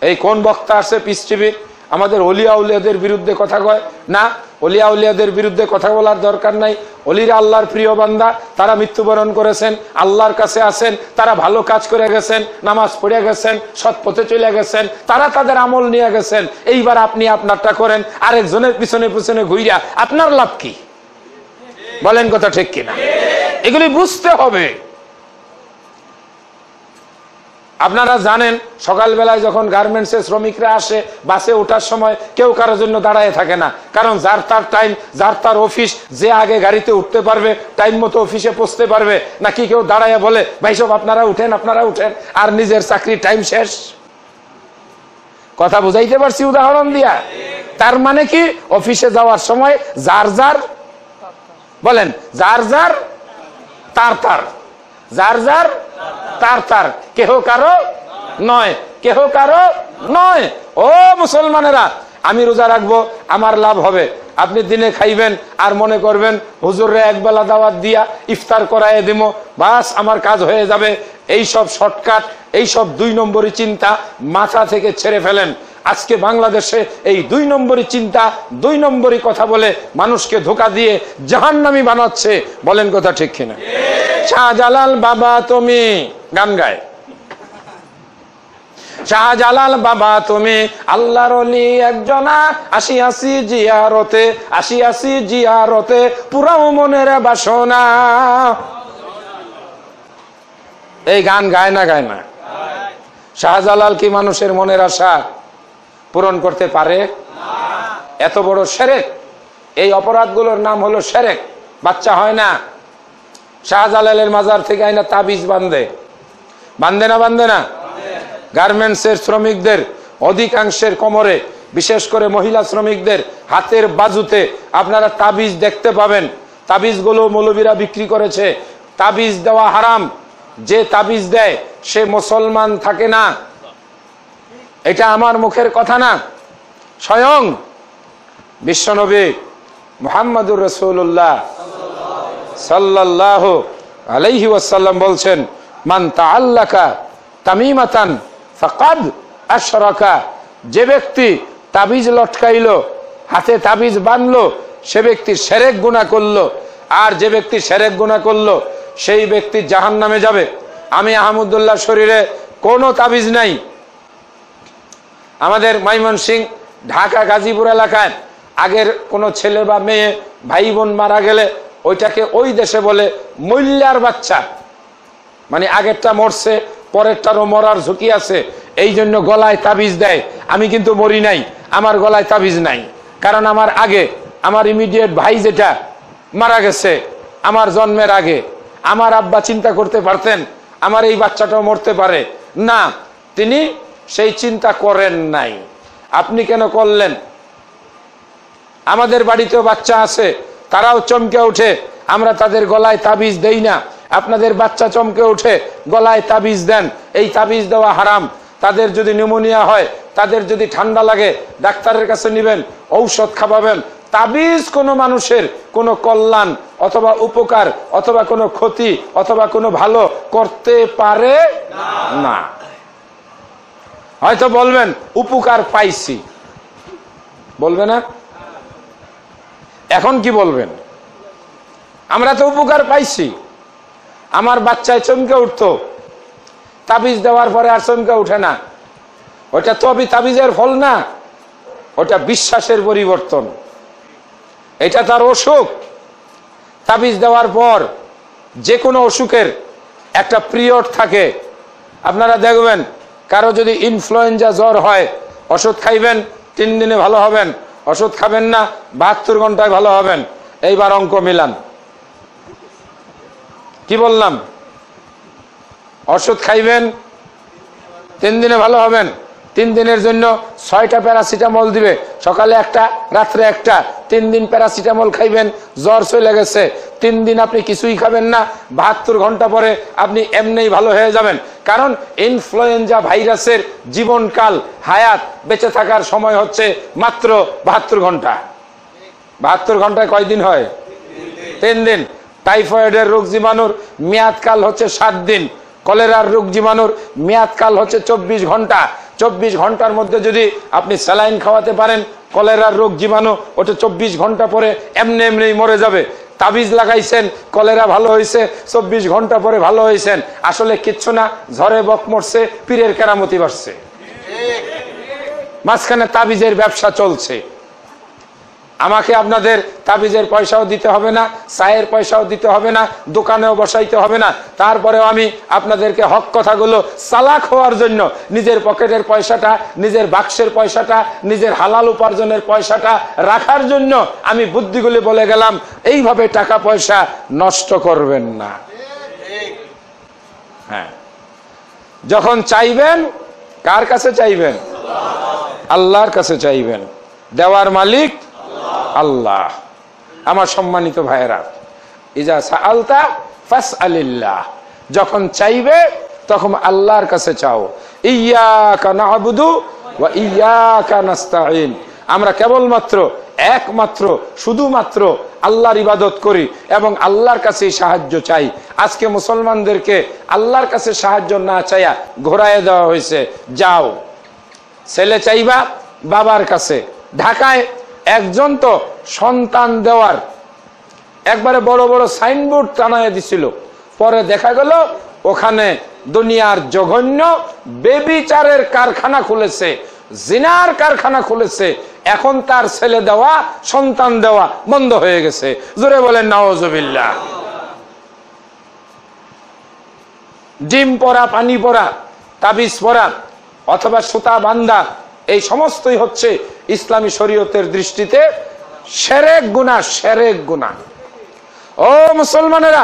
এই কোন বক্তা আছে পিস টিভির, আমাদের অলিয়া উলিয়াদের বিরুদ্ধে কথা কয় না। অলিয়া উলিয়াদের বিরুদ্ধে কথা বলার দরকার নাই। অলিরা আল্লাহর প্রিয় বান্দা, তারা মৃত্যুবরণ করেছেন, আল্লাহর কাছে আছেন, তারা ভালো কাজ করে গেছেন, নামাজ পড়ে গেছেন, সৎ পথে চলে গেছেন, তারা তাদের আমল নিয়ে গেছেন। এইবার আপনি আপনারটা করেন, আরেকজনের পিছনে পিছনে ঘুরিয়া আপনার লাভ কি? বলেন কথা ঠিক কিনা? এগুলি বুঝতে হবে। আপনারা জানেন সকালবেলায় যখন গার্মেন্টসের শ্রমিকরা আসে, বাসে ওঠার সময় কেউ কারোর জন্য দাঁড়ায় থাকে না, কারণ যার তার টাইম, যার তার অফিস, যে আগে গাড়িতে উঠতে পারবে টাইম মতো অফিসে পৌঁছতে পারবে। নাকি কেউ দাঁড়ায় বলে ভাই সব আপনারা উঠেন, আপনারা উঠেন, আর নিজের চাকরির টাইম শেষ। কথা বুঝাইতে পারছি উদাহরণ দিয়া? তার মানে কি, অফিসে যাওয়ার সময় যার যার, বলেন যার যার তার তার, যার যার তার তার, কেহ কারো নয়, কেহ কারো নয়। ও মুসলমানেরা, আমি রোজা রাখবো, আমার লাভ হবে। আপনি দিনে খাইবেন আর মনে করবেন হুজুররে একবেলা দাওয়াত দিয়া ইফতার করায় দিব, বাস আমার কাজ হয়ে যাবে। এইসব শর্টকাট, এইসব 2 নম্বরই চিন্তা মাথা থেকে ছেড়ে ফেলেন। আজকে বাংলাদেশে এই 2 নম্বরই চিন্তা, 2 নম্বরই কথা বলে মানুষকে ধোঁকা দিয়ে জাহান্নামী বানাচ্ছে। বলেন কথা ঠিক কিনা? শাহজালাল বাবা তুমি গান গায়, শাহজালাল বাবা তুমি আল্লাহর ওলি একজনা, আসিয়াছি জিয়ারতে, আসিয়াছি জিয়ারতে, পুরাও মনের বাসনা। এই গান গায় না গায় না? শাহজালাল কি মানুষের মনের আশা পূরণ করতে পারে? এত বড় শিরক। এই অপরাধগুলোর নাম হলো শিরক, বাচ্চা হয় না। শাহজালালের মাজার থেকে আইনা তাবিজ বান্ধে, বান্ধে না বান্ধে না? গার্মেন্টসের শ্রমিকদের অধিকাংশের কোমরে, বিশেষ করে মহিলা শ্রমিকদের হাতের বাজুতে আপনারা তাবিজ দেখতে পাবেন। তাবিজগুলো মৌলবীরা বিক্রি করেছে। তাবিজ দেওয়া হারাম। যে তাবিজ দেয় সে মুসলমান থাকে না। এটা আমার মুখের কথা না, স্বয়ং বিশ্বনবী মুহাম্মদুর রাসূলুল্লাহ সাল্লাল্লাহু আলাইহি ওয়াসাল্লাম বলছেন, মান তাআল্লাকা তামিমাতান ফাকাদ আশরাকা। যে ব্যক্তি তাবিজ লটকাইলো, হাতে তাবিজ বাঁধলো, সে ব্যক্তি শিরক গুনাহ করলো। আর যে ব্যক্তি শিরক গুনাহ করলো সেই ব্যক্তি জাহান্নামে যাবে। আমি আহমদুল্লাহ শরীরে কোনো তাবিজ নাই। আমাদের ময়মনসিংহ, ঢাকা, গাজীপুর এলাকায় আগের কোনো ছেলে বা মেয়ে, ভাই বোন মারা গেলে ওইটাকে ওই দেশে বলে মল্যার বাচ্চা, মানে আগেরটা মরছে পরেরটারও মরার ঝুঁকি আছে, এই জন্য গলায় তাবিজ দেয়। আমি কিন্তু মরি নাই, আমার গলায় তাবিজ নাই, কারণ আমার আগে আমার ইমিডিয়েট ভাই যেটা মারা গেছে আমার জন্মের আগে। আমার আব্বা চিন্তা করতে পারতেন আমার এই বাচ্চাটাও মরতে পারে না, তিনি সেই চিন্তা করেন নাই। আপনি কেন করলেন? আমাদের বাড়িতেও বাচ্চা আছে, তারাও চমকে ওঠে, আমরা তাদের গলায় তাবিজ দেই না। আপনাদের বাচ্চা চমকে ওঠে, গলায় তাবিজ দেন, এই তাবিজ দেওয়া হারাম। তাদের যদি নিউমোনিয়া হয়, তাদের যদি ঠান্ডা লাগে, ডাক্তারের কাছে নিবেন, ঔষধ খাওয়াবেন। তাবিজ কোনো মানুষের কোনো কল্যাণ অথবা উপকার অথবা কোনো ক্ষতি অথবা কোনো ভালো করতে পারে না। হয়তো বলবেন উপকার পাইছি, বলবে না? এখন কি বলবেন? আমরা তো উপকার পাইছি। আমার বাচ্চায় চমকে উঠতো, তাবিজ দেওয়ার পরে আর চমকে উঠে না। ওটা তো তাবিজের ফল না, ওটা বিশ্বাসের পরিবর্তন। এটা তার অসুখ। তাবিজ দেওয়ার পর যে কোনো অসুখের একটা পিরিয়ড থাকে। আপনারা দেখবেন কারো যদি ইনফ্লুয়েঞ্জা জ্বর হয়, ওষুধ খাইবেন 3 দিনে ভালো হবেন, ওষুধ খাবেন না 72 ঘন্টায় ভালো হবেন। এইবার অঙ্ক মিলান। কি বললাম? ওষুধ খাইবেন 3 দিনে ভালো হবেন। 3 দিনের জন্য 6টা প্যারাসিটামল দিবে, সকালে একটা, রাত্রে একটা। 3 দিন প্যারাসিটামল খাইবেন, জ্বর চলে গেছে। 3 দিন আপনি কিছুই খাবেন না, 72 ঘন্টা পরে আপনি এমনিই ভালো হয়ে যাবেন। কারণ ইনফ্লুয়েঞ্জা ভাইরাসের জীবনকাল, হায়াত, বেঁচে থাকার সময় হচ্ছে মাত্র 72 ঘন্টা। 72 ঘন্টায় কয়দিন হয়? 3 দিন। টাইফয়েডের রোগ জীবাণুর মেয়াদকাল হচ্ছে 7 দিন। কলেরার রোগ জীবাণুর মেয়াদকাল হচ্ছে 24 ঘন্টা। 24 ঘন্টার মধ্যে যদি আপনি স্যালাইন খাওয়াতে পারেন, কলেরার রোগ জীবাণু ওটা 24 ঘন্টা পরে এমনি এমনি মরে যাবে। তাবিজ লাগাইছেন, কলেরা ভালো হয়েছে, 24 ঘন্টা পরে ভালো হয়েছেন, আসলে কিচ্ছু না, ঝড়ে বক মরছে, পীরের কেরামতি বাড়ছে। মাঝখানে তাবিজের ব্যবসা চলছে। আমাকে আপনাদের তাবিজের পয়সাও দিতে হবে না, চায়ের পয়সাও দিতে হবে না, দোকানেও বসাইতে হবে না। তারপরেও আমি আপনাদেরকে হক কথাগুলো চালাক হওয়ার জন্য নিজের পকেটের পয়সাটা, নিজের বাক্সের পয়সাটা, নিজের হালাল উপার্জনের পয়সাটা রাখার জন্য আমি বুদ্ধিগুলি বলে গেলাম, এইভাবে টাকা পয়সা নষ্ট করবেন না। হ্যাঁ, যখন চাইবেন কার কাছে চাইবেন? আল্লাহর কাছে চাইবেন। দেওয়ার মালিক আল্লাহ। আমার সম্মানিত ভাইয়েরা, ইজা সাআলতা ফাসআলিল্লাহ, যখন চাইবে তখন আল্লাহর কাছে চাও। ইয়্যাকা না'বুদু ওয়া ইয়্যাকা নাস্তাঈন, আমরা কেবলমাত্র একমাত্র শুধুমাত্র আল্লাহর ইবাদত করি এবং আল্লাহর কাছেই সাহায্য চাই। আজকে মুসলমানদেরকে আল্লাহর কাছে সাহায্য না চাইয়া ঘোরায় দেওয়া হয়েছে। যাও, ছেলে চাইবা বাবার কাছে। ঢাকায় একজন তো সন্তান দেওয়ার একবারে বড় বড় সাইনবোর্ড টানায় দিছিল, পরে দেখা গেল ওখানে দুনিয়ার জঘন্য বেবিচারের কারখানা খুলেছে, জিনার কারখানা খুলেছে। এখন তার ছেলে দেওয়া, সন্তান দেওয়া বন্ধ হয়ে গেছে। জোরে বলেন নাউজুবিল্লাহ। ডিম পরা, পানি পরা, তাবিজ পরা অথবা সুতা বান্ধা, এই সমস্তই হচ্ছে ইসলামী শরীয়তের দৃষ্টিতে শিরক গুনাহ। শিরক গুনাহ। ও মুসলমানেরা,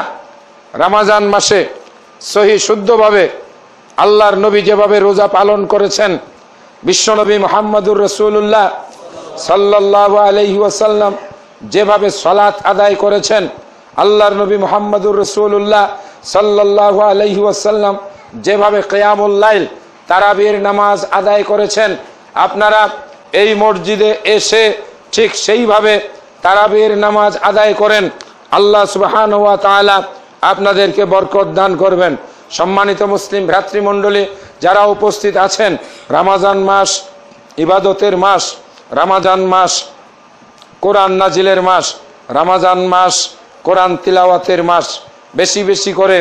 রমজান মাসে সহি শুদ্ধভাবে আল্লাহর নবী যেভাবে রোজা পালন করেছেন, বিশ্বনবী মুহাম্মদুর রাসূলুল্লাহ সাল্লাল্লাহু আলাইহি ওয়াসাল্লাম যেভাবে সালাত আদায় করেছেন, আল্লাহর নবী মুহাম্মদুর রাসূলুল্লাহ সাল্লাল্লাহু আলাইহি ওয়াসাল্লাম যেভাবে কিয়ামুল লাইল, তারাবির নামাজ আদায় করেছেন, আপনারা এই মসজিদে এসে ঠিক সেইভাবে তারাবির নামাজ আদায় করেন। আল্লাহ সুবহানাহু ওয়া তাআলা আপনাদেরকে বরকত দান করবেন। সম্মানিত মুসলিম ভ্রাতৃমণ্ডলী যারা উপস্থিত আছেন, রমজান মাস ইবাদতের মাস, রমজান মাস কোরআন নাজিলের মাস, রমজান মাস কোরআন তিলাওয়াতের মাস। বেশি বেশি করে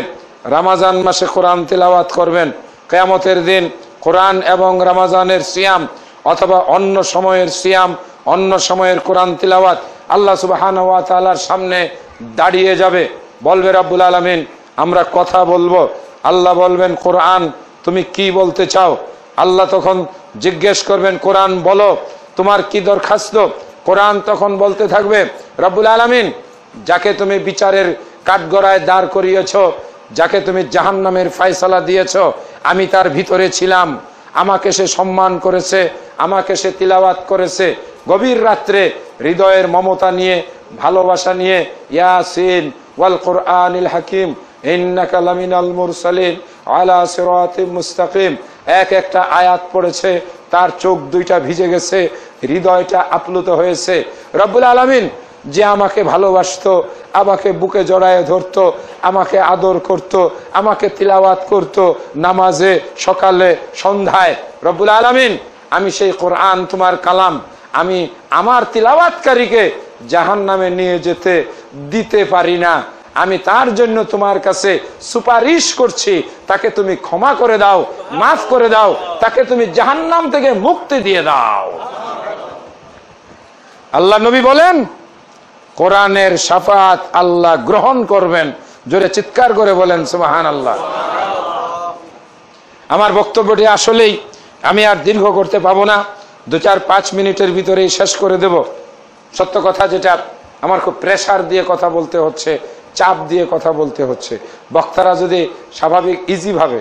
রমজান মাসে কোরআন তিলাওয়াত করবেন, কিয়ামতের দিন কোরআন এবং রমজানের সিয়াম অথবা অন্য সময়ের সিয়াম, অন্য সময়ের কোরআন তিলাওয়াত আল্লাহ সুবহানাহু ওয়া তাআলার সামনে দাঁড়িয়ে যাবে। বলবে রব্বুল আলামিন আমরা কথা বলবো। আল্লাহ বলবেন কোরআন তুমি কি বলতে চাও? আল্লাহ তখন জিজ্ঞেস করবেন কোরআন বলো তোমার কি দরখাস্ত? কোরআন তখন বলতে থাকবে রব্বুল আলামিন যাকে তুমি বিচারের কাঠগড়ায় দাঁড় করিয়েছ, যাকে তুমি জাহান্নামের ফয়সালা দিয়েছ, আমি তার ভিতরে ছিলাম, আমাকে সে সম্মান করেছে, আমাকে সে তিলাওয়াত করেছে গভীর রাত্রে হৃদয়ের মমতা নিয়ে, ভালোবাসা নিয়ে। ইয়াসিন ওয়াল কুরআনিল হাকিম ইন্নাকা লামিনাল মুরসালিন আলা সিরাতিম মুস্তাকিম। এক একটা আয়াত পড়েছে, তার চোখ দুইটা ভিজে গেছে, হৃদয়টা আপ্লুত হয়েছে। রব্বুল আলামিন যে আমাকে ভালোবাসতো, আমাকে বুকে জড়ায় ধরতো, আমাকে আদর করত, আমাকে তিলাওয়াত করত নামাজে, সকালে, সন্ধ্যায়। রব্বুল আলামিন আমি সেই কোরআন তোমার কালাম, আমি আমার তিলাওয়াতকারীকে জাহান্নামে নিয়ে যেতে দিতে পারি না। আমি তার জন্য তোমার কাছে সুপারিশ করছি, তাকে তুমি ক্ষমা করে দাও, মাফ করে দাও, তাকে তুমি জাহান্নাম থেকে মুক্তি দিয়ে দাও। আল্লাহ নবী বলেন কোরআনের শাফাত আল্লাহ গ্রহণ করবেন। জোরে চিৎকার করে বলেন সুবহানাল্লাহ। আমার বক্তব্যটি আসলেই আমি আর দীর্ঘ করতে পাবো না, 2-4-5 মিনিটের ভিতরেই শেষ করে দেব। সত্য কথা যেটা, আমার খুব প্রেসার দিয়ে কথা বলতে হচ্ছে, চাপ দিয়ে কথা বলতে হচ্ছে। বক্তারা যদি স্বাভাবিক ইজি ভাবে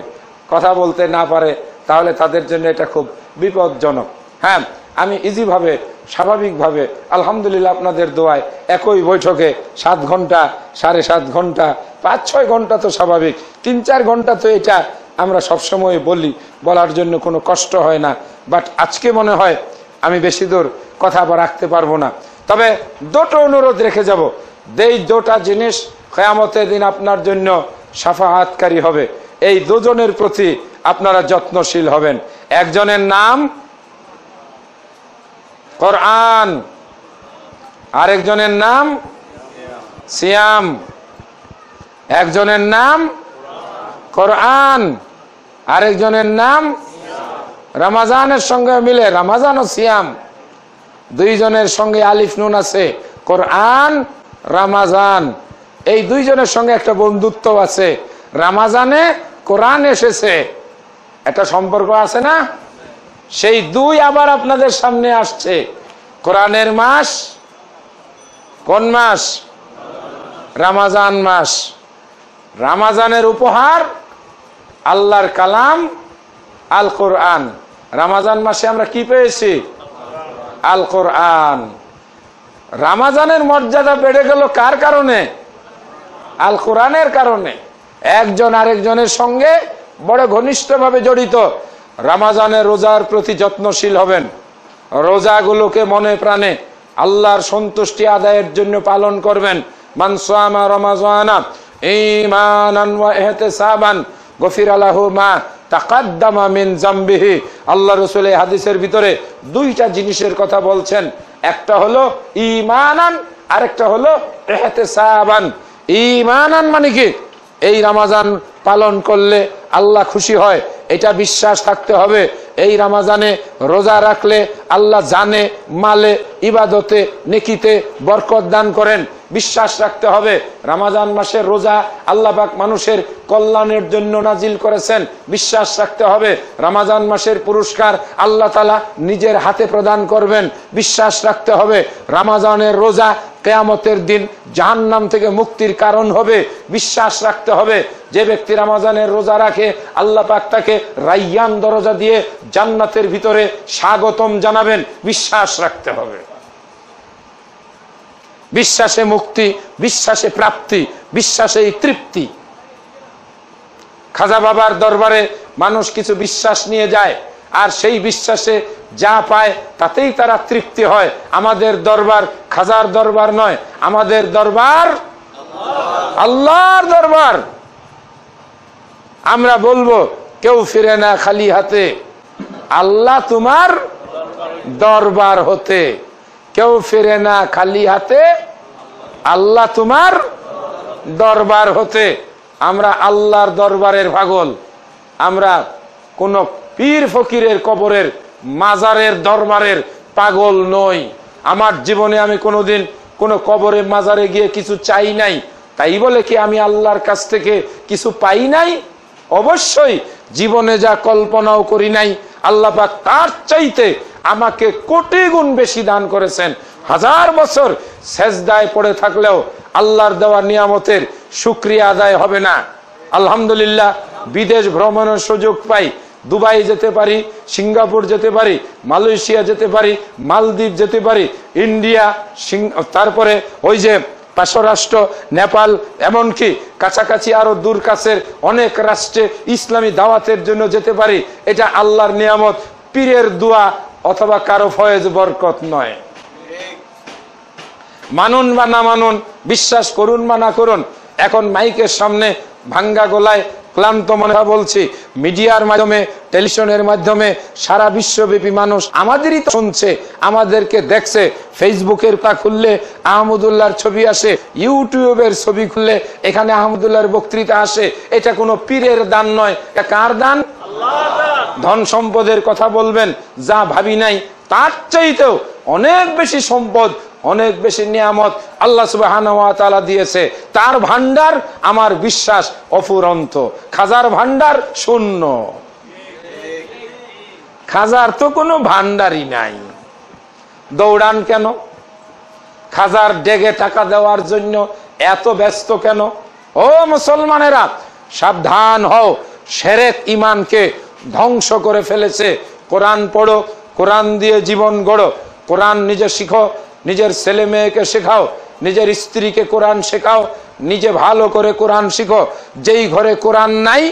কথা বলতে না পারে তাহলে তাদের জন্য এটা খুব বিপজ্জনক। হ্যাঁ, আমি ইজি ভাবে স্বাভাবিকভাবে আলহামদুলিল্লাহ আপনাদের দোয়ায় একই বৈঠকে 7 ঘন্টা, 7.5 ঘন্টা, 5-6 ঘন্টা তো স্বাভাবিক, 3-4 ঘন্টা তো এটা আমরা সবসময় বলি, বলার জন্য কোনো কষ্ট হয় না। বাট আজকে মনে হয় আমি বেশি দূর কথা রাখতে পারবো না। তবে দুটো অনুরোধ রেখে যাব, এই দুটা জিনিস কিয়ামতের দিন আপনার জন্য শাফাআতকারী হবে। এই দুজনের প্রতি আপনারা যত্নশীল হবেন। একজনের নাম কোরআন, আরেকজনের নাম সিয়াম। একজনের নাম কোরআন, আরেকজনের নাম রমজানের সঙ্গে মিলে রমজান ও সিয়াম, দুইজনের সঙ্গে আলিফ নুন আছে, কোরআন রমজান। এই দুইজনের সঙ্গে একটা বন্ধুত্ব আছে, রমজানে কোরআন এসেছে, একটা সম্পর্ক আছে না? সেই দুই আবার আপনাদের সামনে আসছে। কোরআনের মাস কোন মাস? রমজান মাস। রমজানের উপহার আল্লাহর কালাম আল কোরআন। রমজান মাসে আমরা কি পেয়েছি? আল কোরআন। রমজানের মর্যাদা বেড়ে গেল কার কারণে? আল কোরআনের কারণে। একজন আরেকজনের সঙ্গে বড় ঘনিষ্ঠভাবে জড়িত। রমজানের রোজার প্রতি যত্নশীল হবেন, রোজাগুলোকে মনে প্রাণে আল্লাহর সন্তুষ্টি আদায়ের জন্য পালন করবেন। মান সামা রমাজানা ঈমানান ওয়া ইহতিসাবান গফিরা লাহু মা তাকাদ্দামা মিন যামবিহি। আল্লাহ রাসূল এই হাদিসের ভিতরে দুইটা জিনিসের কথা বলছেন, একটা হলো ঈমানান, আরেকটা হলো ইহতিসাবান। ঈমানান মানে কি? এই রমজান পালন করলে আল্লাহ খুশি হয়, এটা বিশ্বাস থাকতে হবে। এই রমজানে রোজা রাখলে আল্লাহ জানে, মালে, ইবাদতে, নেকিতে বরকত দান করেন, বিশ্বাস রাখতে হবে। রমজান মাসের রোজা আল্লাহ পাক মানুষের কল্যাণের জন্য নাজিল করেছেন, বিশ্বাস রাখতে হবে। রমজান মাসের পুরস্কার আল্লাহ তাআলা নিজের হাতে প্রদান করবেন, বিশ্বাস রাখতে হবে। রমজানের রোজা কিয়ামতের দিন জাহান্নাম থেকে মুক্তির কারণ হবে, বিশ্বাস রাখতে হবে। যে ব্যক্তি রমজানের রোজা রাখে আল্লাহ পাক তাকে রায়্যান দরজা দিয়ে জান্নাতের ভিতরে স্বাগতম জানাবেন, বিশ্বাস রাখতে হবে। বিশ্বাসে মুক্তি, বিশ্বাসে প্রাপ্তি, বিশ্বাসে তৃপ্তি। খাজা বাবার দরবারে মানুষ কিছু বিশ্বাস নিয়ে যায়, আর সেই বিশ্বাসে যা পায় তাতেই তারা তৃপ্তি হয়। আমাদের দরবার খাজার দরবার নয়, আমাদের দরবার আল্লাহর দরবার। আমরা বলবো কেউ ফিরে না খালি হাতে, আল্লাহ তোমার দরবার হতে। কেউ ফিরে না খালি হাতে, আল্লাহ তোমার দরবার হতে। আমরা আল্লাহর দরবারের পাগল। আমরা কোন পীর ফকিরের কবরের মাজারের দরবারের পাগল নই। আমার জীবনে আমি কোনোদিন কোন কবরে মাজারে গিয়ে কিছু চাই নাই, তাই বলে কি আমি আল্লাহর কাছ থেকে কিছু পাই নাই? অবশ্যই জীবনে যা কল্পনাও করি নাই, আল্লাহ পাক তার চাইতে আমাকে কোটি গুণ বেশি দান করেছেন। 1000 বছর সেজদায় পড়ে থাকলেও আল্লাহর দেওয়া নিয়ামতের শুকরিয়া আদায় হবে না। আলহামদুলিল্লাহ, বিদেশ ভ্রমণের সুযোগ পাই, দুবাই যেতে পারি, সিঙ্গাপুর যেতে পারি, মালয়েশিয়া যেতে পারি, মালদ্বীপ যেতে পারি, ইন্ডিয়া, তারপরে ওই যে পার্শ্বরাষ্ট্র নেপাল, এমনকি কাছাকাছি আরো দূর কাছের অনেক রাষ্ট্রে ইসলামী দাওয়াতের জন্য যেতে পারি। এটা আল্লাহর নিয়ামত, পীরের দোয়া অথবা কারো ফয়েজ বরকত নয়। মানুন বা না মানুন, বিশ্বাস করুন বা না করুন, এখন মাইকের সামনে ভাঙ্গা গলায় ক্লান্ত মনে বলছি, মিডিয়ার মাধ্যমে, টেলিভিশনের মাধ্যমে সারা বিশ্বব্যাপী মানুষ আমাদেরই শুনছে, আমাদেরকে দেখছে। ফেসবুকের পা খুললে আহমদুল্লাহর ছবি আসে, ইউটিউবের ছবি খুললে এখানে আহমদুল্লাহর বক্তৃতা আসে। এটা কোনো পীরের দান নয়, এটা কার দান? ধন সম্পদের কথা বলবেন, যা ভাবি নাই তার চাইতেও অনেক বেশি সম্পদ, অনেক বেশি নিয়ামত আল্লাহ সুবহানাহু ওয়া তাআলা দিয়েছে। তার ভান্ডার আমার বিশ্বাস অফুরন্ত, খাজার ভান্ডার শূন্য। খাজার তো কোনো ভান্ডারই নাই, দৌড়ান কেন? খাজার ডেগে টাকা দেওয়ার জন্য এত ব্যস্ত কেন? ও মুসলমানেরা, সাবধান হও, শিরক ঈমানকে ধ্বংস করে ফেলেছে। কোরআন পড়ো, কোরআন দিয়ে জীবন গড়ো, কোরআন নিজে শিখো, নিজের ছেলে মেয়েকে শেখাও, নিজের স্ত্রীকে কোরআন শেখাও, নিজে ভালো করে কোরআন শিখো। যেই ঘরে কোরআন নাই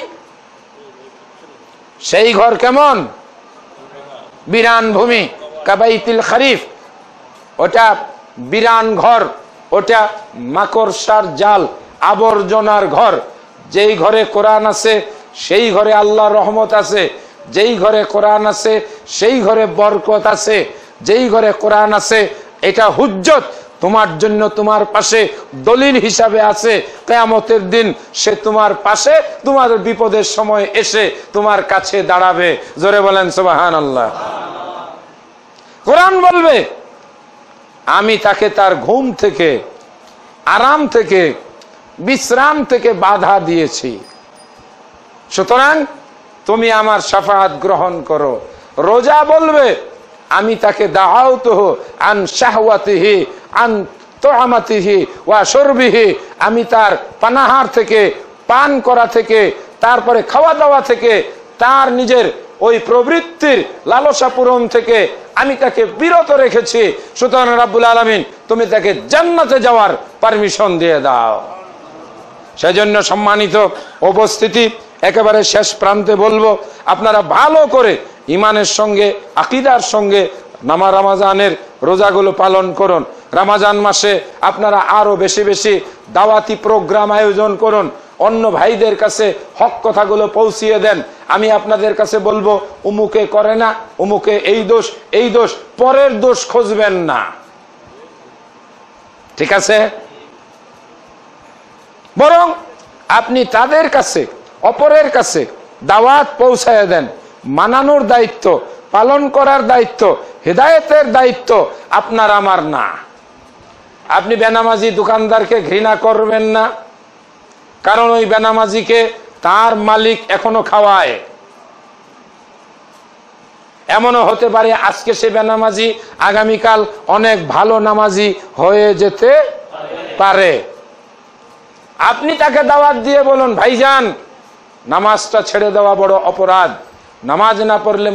সেই ঘর কেমন? বিরান ভূমি, কাবাইতিল খরিফ, ওটা বিরান ঘর, ওটা মাকড়সার জাল, আবর্জনার ঘর। যেই ঘরে কোরআন আছে সেই ঘরে আল্লাহর রহমত আছে, যেই ঘরে কোরআন আছে সেই ঘরে বরকত আছে, যেই ঘরে কোরআন আছে এটা হুজ্জত তোমার জন্য, তোমার পাশে দলিল হিসাবে আছে। কিয়ামতের দিন সে তোমার পাশে, তোমার বিপদের সময় এসে তোমার কাছে দাঁড়াবে। জোরে বলেন সুবহানাল্লাহ। কোরআন বলবে আমি তাকে তার ঘুম থেকে, আরাম থেকে, বিশ্রাম থেকে বাধা দিয়েছি, সুতরাং তুমি আমার শাফাআত গ্রহণ করো। রোজা বলবে আমি তাকে দাআউতুহু আন শাহওয়াতিহি আন তুআমাতিহি ওয়া শুরবিহি, আমি তার পানাহার থেকে, পান করা থেকে, তারপরে খাওয়া দাওয়া থেকে, তার নিজের ওই প্রবৃত্তির লালসা পূরণ থেকে আমি তাকে বিরত রেখেছি। সুতরাং রাব্বুল আলামিন তুমি তাকে জান্নাতে যাওয়ার পারমিশন দিয়ে দাও। সেজন্য সম্মানিত উপস্থিতি, একেবারে শেষ প্রান্তে বলবো, আপনারা ভালো করে ইমানের সঙ্গে, আকীদার সঙ্গে রমাজানের রোজাগুলো পালন করুন। রমজান মাসে আপনারা আরো বেশি বেশি দাওয়াতি প্রোগ্রাম আয়োজন করুন, অন্য ভাইদের কাছে হক কথাগুলো পৌঁছিয়ে দেন। আমি আপনাদের কাছে বলবো, উমুকে করে না, উমুকে এই দোষ, এই দোষ, পরের দোষ খুঁজবেন না, ঠিক আছে? বরং আপনি তাদের কাছে, অপরের কাছে দাওয়াত পৌঁছায় দেন। মানানোর দায়িত্ব, পালন করার দায়িত্ব, হেদায়েতের দায়িত্ব আপনার আমার না। আপনি বেনামাজি দোকানদারকে ঘৃণা করবেন না, কারণ ওই বেনামাজিকে তার মালিক এখনো খাওয়ায়। এমনও হতে পারে আজকে সে বেনামাজি, আগামীকাল অনেক ভালো নামাজি হয়ে যেতে পারে। আপনি তাকে দাওয়াত দিয়ে বলুন, ভাইজান নামাজটা ছেড়ে দেওয়া বড় অপরাধ, নামাজ না পড়লে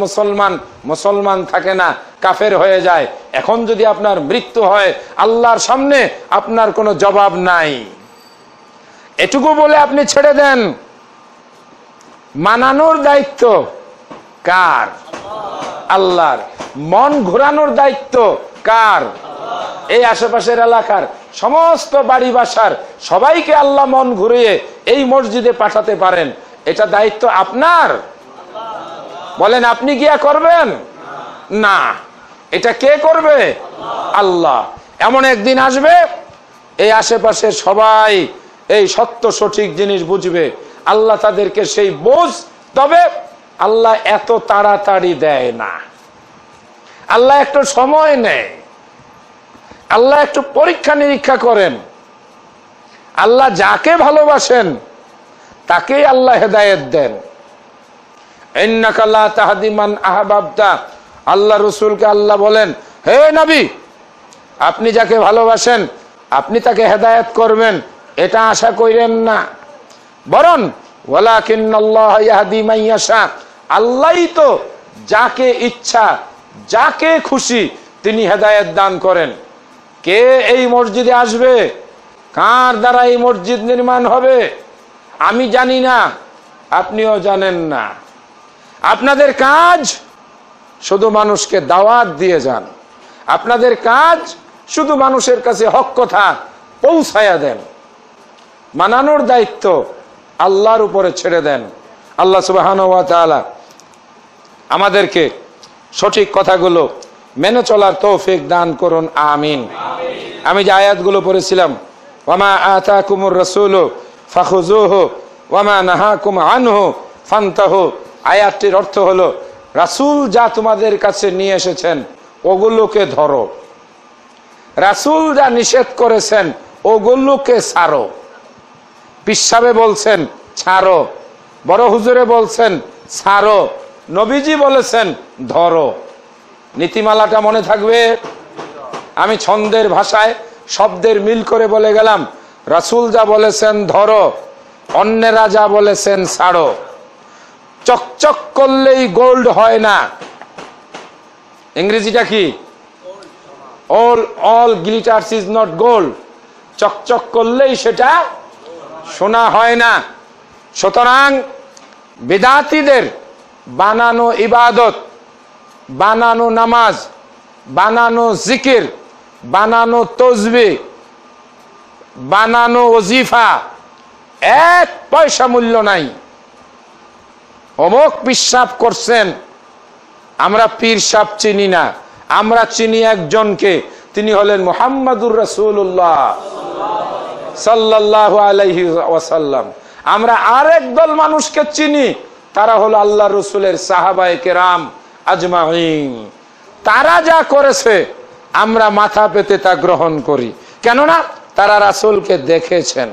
মুসলমান থাকে না, কাফের হয়ে যায়। এখন যদি আপনার মৃত্যু হয় আল্লাহর সামনে আপনার কোনো জবাব নাই। এটুকু বলে আপনি ছেড়ে দেন। মানানোর দায়িত্ব কার? আল্লাহর। মন ঘোরানোর দায়িত্ব কার? এই আশেপাশের এলাকার সমস্ত বাড়ি বাসার সবাইকে আল্লাহ মন ঘুরিয়ে এই মসজিদে পাঠাতে পারেন, এটা দায়িত্ব আপনার। বলেন আপনি গিয়া করবেন না, এটা কে করবে? আল্লাহ। এমন একদিন আসবে এই আশেপাশের সবাই এই সত্য সঠিক জিনিস বুঝবে, আল্লাহ তাদেরকে সেই বোঝ, তবে আল্লাহ এত তাড়াতাড়ি দেয় না, আল্লাহ একটু সময় নেয়, আল্লাহ একটু পরীক্ষা নিরীক্ষা করেন। আল্লাহ যাকে ভালোবাসেন তাকেই আল্লাহ হেদায়েত দেন। ইন্নাকা লা তাহদি মান আহবাবতা, আল্লাহ রাসূলকে আল্লাহ বলেন, হে নবী, আপনি যাকে ভালোবাসেন আপনি তাকে হেদায়েত করবেন এটা আশা করেন না, বরং ওয়ালাকিন্নাল্লাহ ইয়াহদি মান ইয়াশা, আল্লাহই তো যাকে ইচ্ছা যাকে খুশি তিনি হেদায়েত দান করেন। কে এই মসজিদে আসবে, কার দ্বারা এই মসজিদ নির্মাণ হবে আমি জানি না, আপনিও জানেন না। আপনাদের কাজ শুধু মানুষকে দাওয়াত দিয়ে যান, আপনাদের কাজ শুধু মানুষের কাছে হক কথা পৌঁছায়া দেন, মানানোর দায়িত্ব আল্লাহর উপরে ছেড়ে দেন। আল্লাহ সুবহানাহু ওয়া তাআলা আমাদেরকে সঠিক কথাগুলো মেনে চলার তৌফিক দান করুন, আমিন। আমি যে আয়াতগুলো পড়েছিলাম, ওয়ামা আতাকুমুর রাসূলু ফাখুযুহু ওয়ামা নাহাকুম আনহু ফান্তাহু, আয়াতটির অর্থ হলো রাসূল যা তোমাদের কাছে নিয়ে এসেছেন ওগুলোকে ধরো, রাসূল যা নিষেধ করেছেন ওগুলোকে ছাড়ো। পিসাবে বলছেন ছাড়ো, বড় হুজুরে বলছেন ছাড়ো, নবীজি বলেছেন ধরো। নীতিমালাটা মনে থাকবে। আমি ছন্দের ভাষায় শব্দের মিল করে বলে গেলাম, রাসূল যা বলেছেন ধরো, অন্যেরা যা বলেছেন ছাড়ো। চকচক করলেই গোল্ড হয় না, ইংরেজিটা কি? all glitters is not gold, চকচক করলেই সেটা সোনা হয় না। সুতরাং বিদআতীদের বানানো ইবাদত, বানানো নামাজ, বানানো জিকির, বানানো তসবিহ, বানানো ওজিফা এক পয়সা মূল্য নাই। অমুক পিসাব করছেন, আমরা পীর সাহেব চিনি না, আমরা চিনি একজনকে, তিনি হলেন মুহাম্মাদুর রাসূলুল্লাহ সাল্লাল্লাহু আলাইহি ওয়াসাল্লাম। আমরা আরেক দল মানুষকে চিনি, তারা হলো আল্লাহ রসুলের সাহাবায়ে কেরাম আজমাইন। তারা যা করেছে আমরা মাথা পেতে তা গ্রহণ করি, কেননা তারা রাসূলকে দেখেছেন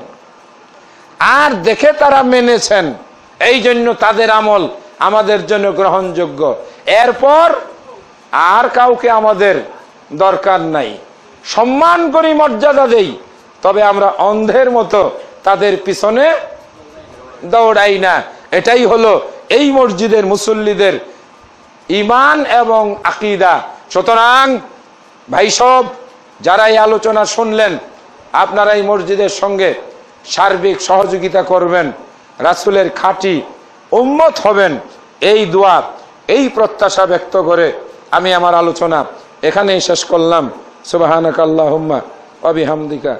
আর দেখে তারা মেনেছেন, এই জন্য তাদের আমল আমাদের জন্য গ্রহণযোগ্য। এরপর আর কাউকে আমাদের দরকার নাই। সম্মান করি, মর্যাদা দেই, তবে আমরা অন্ধের মতো তাদের পিছনে দৌড়াই না। এটাই হলো এই মসজিদের মুসল্লিদের ঈমান এবং আকীদা। সুতরাং ভাই সব যারা এই আলোচনা শুনলেন, আপনারা এই মসজিদের সঙ্গে সার্বিক সহযোগিতা করবেন, রাসূলের খাঁটি উম্মত হবেন, এই দোয়া এই প্রত্যাশা ব্যক্ত করে আমি আমার আলোচনা এখানেই শেষ করলাম। সুবহানাকাল্লাহুম্মা ওয়া বিহামদিকা